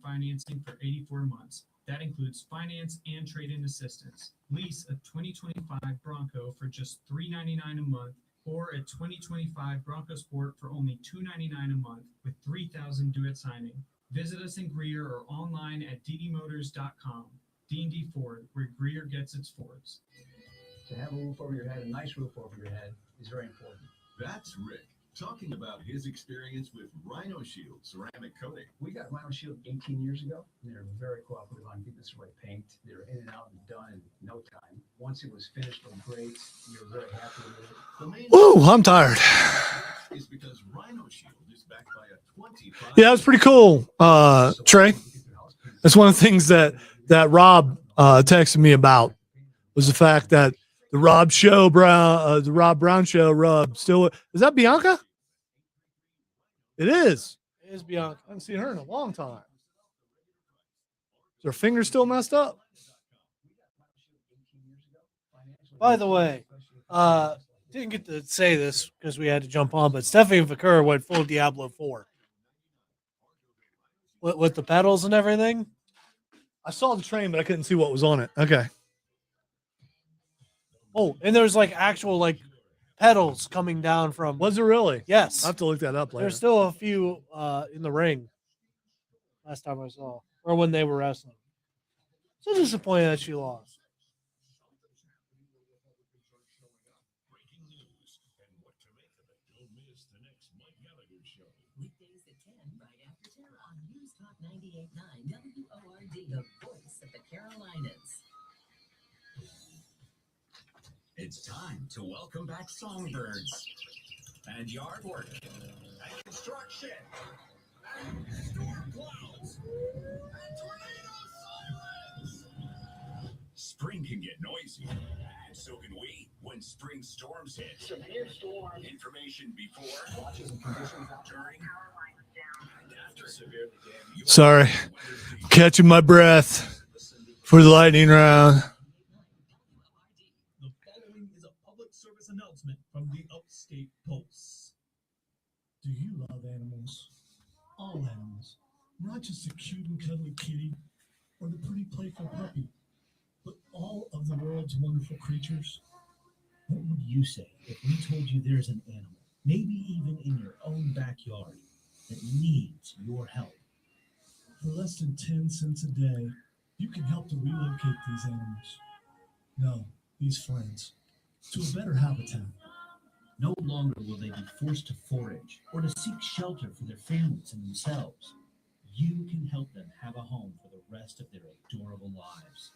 L: financing for 84 months. That includes finance and trade-in assistance. Lease a 2025 Bronco for just $399 a month, or a 2025 Bronco Sport for only $299 a month with $3,000 due at signing. Visit us in Greer or online at ddmotors.com. D&D Ford, where Greer gets its Fords.
E: To have a roof over your head, a nice roof over your head, is very important.
G: That's Rick talking about his experience with Rhino Shield ceramic coating.
E: We got Rhino Shield 18 years ago. They're very cooperative on getting this right paint. They're in and out and done in no time. Once it was finished with grates, you're very happy with it.
A: Woo, I'm tired.
G: Is because Rhino Shield is backed by a 25.
A: Yeah, that was pretty cool, Trey. That's one of the things that Rob texted me about was the fact that the Rob Brown show, Rob still is that Bianca? It is.
B: it is Bianca.
A: I haven't seen her in a long time. Is her finger still messed up?
B: By the way, didn't get to say this because we had to jump on, but Stephanie Vaquer went full Diablo 4 with the pedals and everything.
A: I saw the train, but I couldn't see what was on it. Okay.
B: Oh, and there's like actual like pedals coming down from.
A: Was there really?
B: Yes.
A: I'll have to look that up later.
B: There's still a few in the ring. Last time I saw, or when they were wrestling. So disappointed that she lost.
F: Weekdays at 10, right after 10 on News Talk 98.9 WORD, the voice of the Carolinas.
E: It's time to welcome back songbirds and yard work and construction and storm clouds and tornado sirens. So can we when spring storms hit. Severe storm. Information before, watches and conditions during, and after severe damage.
A: Sorry, catching my breath for the lightning round.
E: The following is a public service announcement from the Upstate Pulse.
I: Do you love animals? All animals. Not just a cute and cuddly kitty or the pretty playful puppy, but all of the world's wonderful creatures. What would you say if we told you there's an animal, maybe even in your own backyard, that needs your help? For less than 10 cents a day, you can help to relocate these animals. No, these friends, to a better habitat. No longer will they be forced to forage or to seek shelter for their families and themselves. You can help them have a home for the rest of their adorable lives.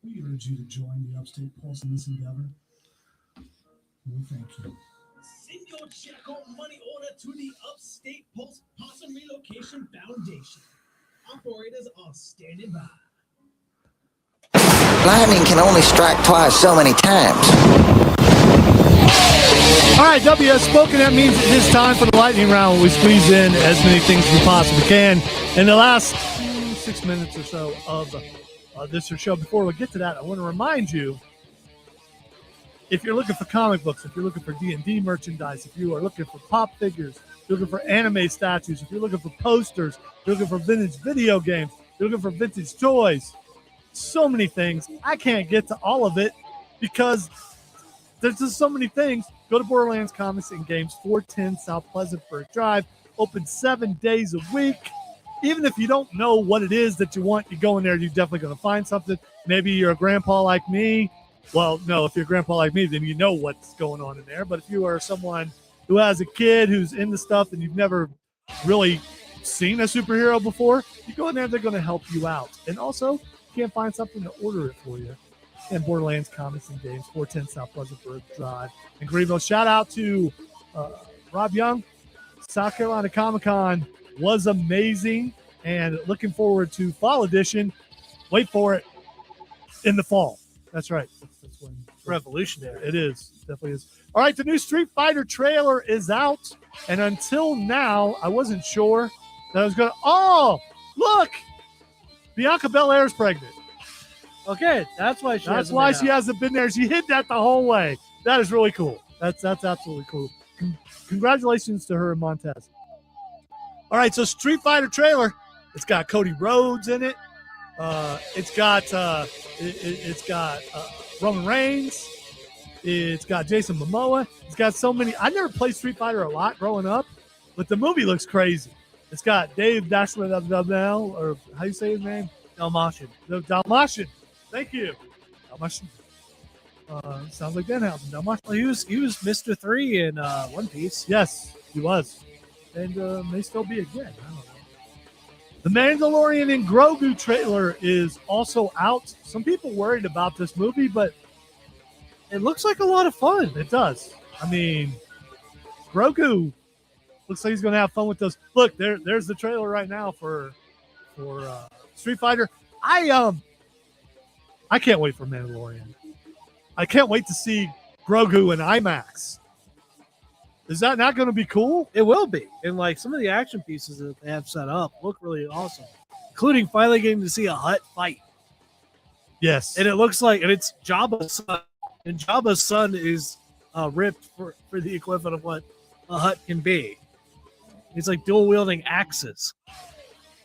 I: We urge you to join the Upstate Pulse in this endeavor. We thank you.
E: Send your check or money order to the Upstate Pulse Possum Relocation Foundation. Operators are standing by.
M: Lightning can only strike twice so many times.
A: All right, W has spoken. That means it is time for the lightning round. We squeeze in as many things as we possibly can in the last 6 minutes or so of this show. Before we get to that, I want to remind you, if you're looking for comic books, if you're looking for D&D merchandise, if you are looking for pop figures, if you're looking for anime statues, if you're looking for posters, if you're looking for vintage video games, if you're looking for vintage toys, so many things. I can't get to all of it because there's just so many things. Go to Borderlands Comics and Games, 410 South Pleasantburg Drive. Open 7 days a week. Even if you don't know what it is that you want, you go in there, you're definitely going to find something. Maybe you're a grandpa like me. Well, no, if you're a grandpa like me, then you know what's going on in there. But if you are someone who has a kid who's into stuff and you've never really seen a superhero before, you go in there, they're going to help you out. And also, you can't find something to order it for you. And Borderlands Comics and Games, 410 South Pleasantburg Drive in Greenville. Shout out to Rob Young. South Carolina Comic-Con was amazing, and looking forward to fall edition. Wait for it, in the fall. That's right. That's when
B: Revolutionary.
A: it is. It definitely is. All right, the new Street Fighter trailer is out, and until now, I wasn't sure that I was going to. Oh, look! Bianca Belair's pregnant.
B: Okay, that's why she.
A: That's why she hasn't been there. She hid that the whole way. That is really cool. That's absolutely cool. Congratulations to her and Montez. All right, so Street Fighter trailer. It's got Cody Rhodes in it. It's got Roman Reigns. It's got Jason Momoa. It's got so many. I never played Street Fighter a lot growing up, but the movie looks crazy. It's got Dave Dashlell, or how you say his name?
B: Dalmatian.
A: Dalmatian. Thank you. Dalmatian. Sounds like Danhausen. Dalmatian.
B: Well, he was Mr. 3 in One Piece.
A: Yes, he was. And may still be again. I don't know. The Mandalorian and Grogu trailer is also out. Some people worried about this movie, but
B: it looks like a lot of fun.
A: It does. I mean, Grogu looks like he's going to have fun with those. Look, there's the trailer right now for Street Fighter. I can't wait for Mandalorian. I can't wait to see Grogu in IMAX. Is that not going to be cool?
B: It will be. And like some of the action pieces that they have set up look really awesome, including finally getting to see a Hutt fight.
A: Yes.
B: And it looks like, and it's Jabba's son. And Jabba's son is ripped for the equivalent of what a Hutt can be. He's like dual wielding axes.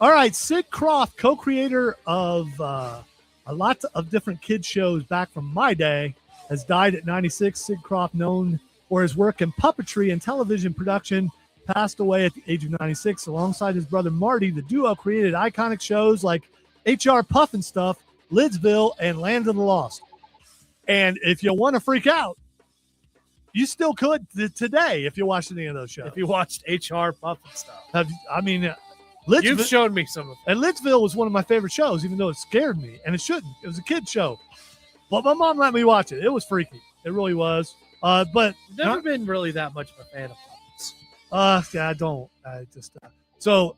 A: All right. Sid Croft, co-creator of a lot of different kids shows back from my day, has died at 96. Sid Croft, known for his work in puppetry and television production, passed away at the age of 96. Alongside his brother Marty, the duo created iconic shows like HR Puff and Stuff, Lidsville, and Land of the Lost. And if you want to freak out, you still could today if you watched any of those shows.
B: If you watched HR Puff and Stuff.
A: Lidsville,
B: you've shown me some of them.
A: And Lidsville was one of my favorite shows, even though it scared me. And it shouldn't. It was a kid's show. But my mom let me watch it. It was freaky. It really was. But
B: never been really that much of a fan of puppets.
A: Yeah, I don't. I just so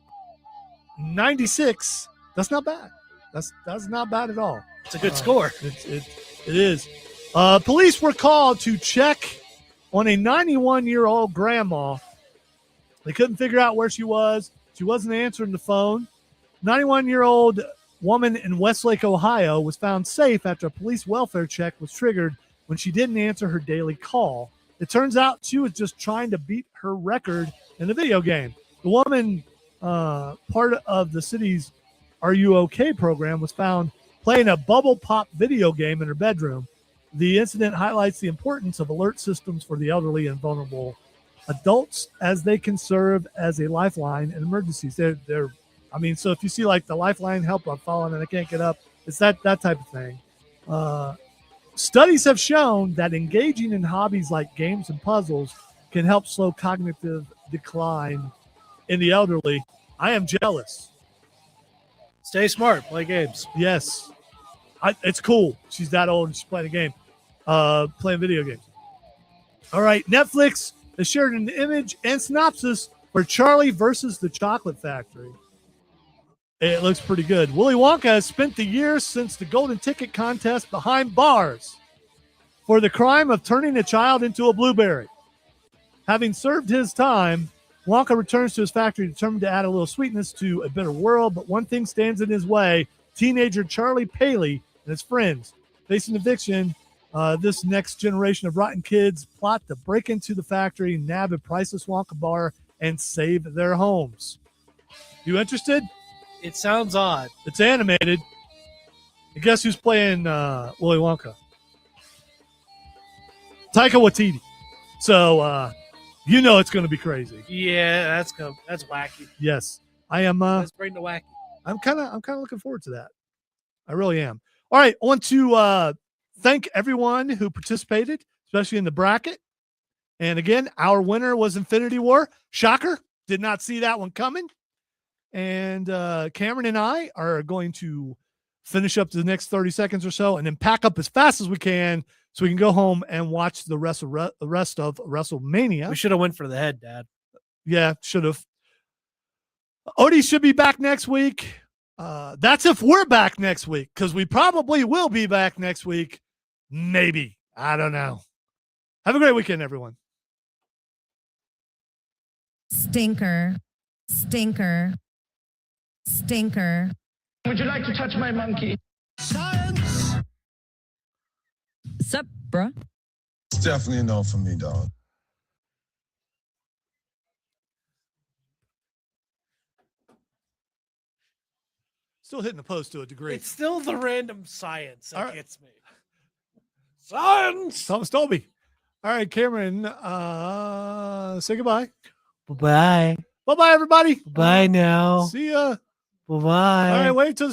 A: 96. That's not bad. That's not bad at all.
B: It's a good score.
A: It is. Police were called to check on a 91-year-old grandma. They couldn't figure out where she was. She wasn't answering the phone. 91-year-old woman in Westlake, Ohio, was found safe after a police welfare check was triggered when she didn't answer her daily call. It turns out she was just trying to beat her record in the video game. The woman, part of the city's Are You OK program, was found playing a bubble pop video game in her bedroom. The incident highlights the importance of alert systems for the elderly and vulnerable adults, as they can serve as a lifeline in emergencies. So if you see like the lifeline, help, I'm falling and I can't get up, it's that type of thing. Studies have shown that engaging in hobbies like games and puzzles can help slow cognitive decline in the elderly. I am jealous.
B: Stay smart. Play games.
A: Yes. It's cool. She's that old and she's playing a game. Playing video games. All right. Netflix has shared an image and synopsis for Charlie versus the Chocolate Factory. It looks pretty good. Willy Wonka has spent the years since the Golden Ticket contest behind bars for the crime of turning a child into a blueberry. Having served his time, Wonka returns to his factory determined to add a little sweetness to a bitter world, but one thing stands in his way: teenager Charlie Paley and his friends. Facing eviction, this next generation of rotten kids plot to break into the factory, nab a priceless Wonka bar, and save their homes. You interested?
B: It sounds odd.
A: It's animated. And guess who's playing Willy Wonka? Taika Waititi. So it's going to be crazy.
B: Yeah, that's wacky.
A: Yes, I am.
B: Let's bring the wacky.
A: I'm kind of looking forward to that. I really am. All right, I want to thank everyone who participated, especially in the bracket. And again, our winner was Infinity War. Shocker. Did not see that one coming. And Cameron and I are going to finish up the next 30 seconds or so and then pack up as fast as we can so we can go home and watch the rest of WrestleMania.
B: We should have went for the head, Dad.
A: Yeah, should have. Odie should be back next week. That's if we're back next week, because we probably will be back next week. Maybe. I don't know. Have a great weekend, everyone.
H: Stinker. Stinker. Stinker.
D: Would you like to touch my monkey?
A: Science!
K: Sup, bruh?
J: It's definitely a no for me, dog.
A: Still hitting the post to a degree.
B: It's still the random science that
A: All right.
B: gets me. Science!
A: Thomas Dolby. All right, Cameron, say goodbye.
B: Bye-bye.
A: Bye-bye, everybody.
B: Bye now.
A: See ya.
B: Bye-bye.
A: All right, wait till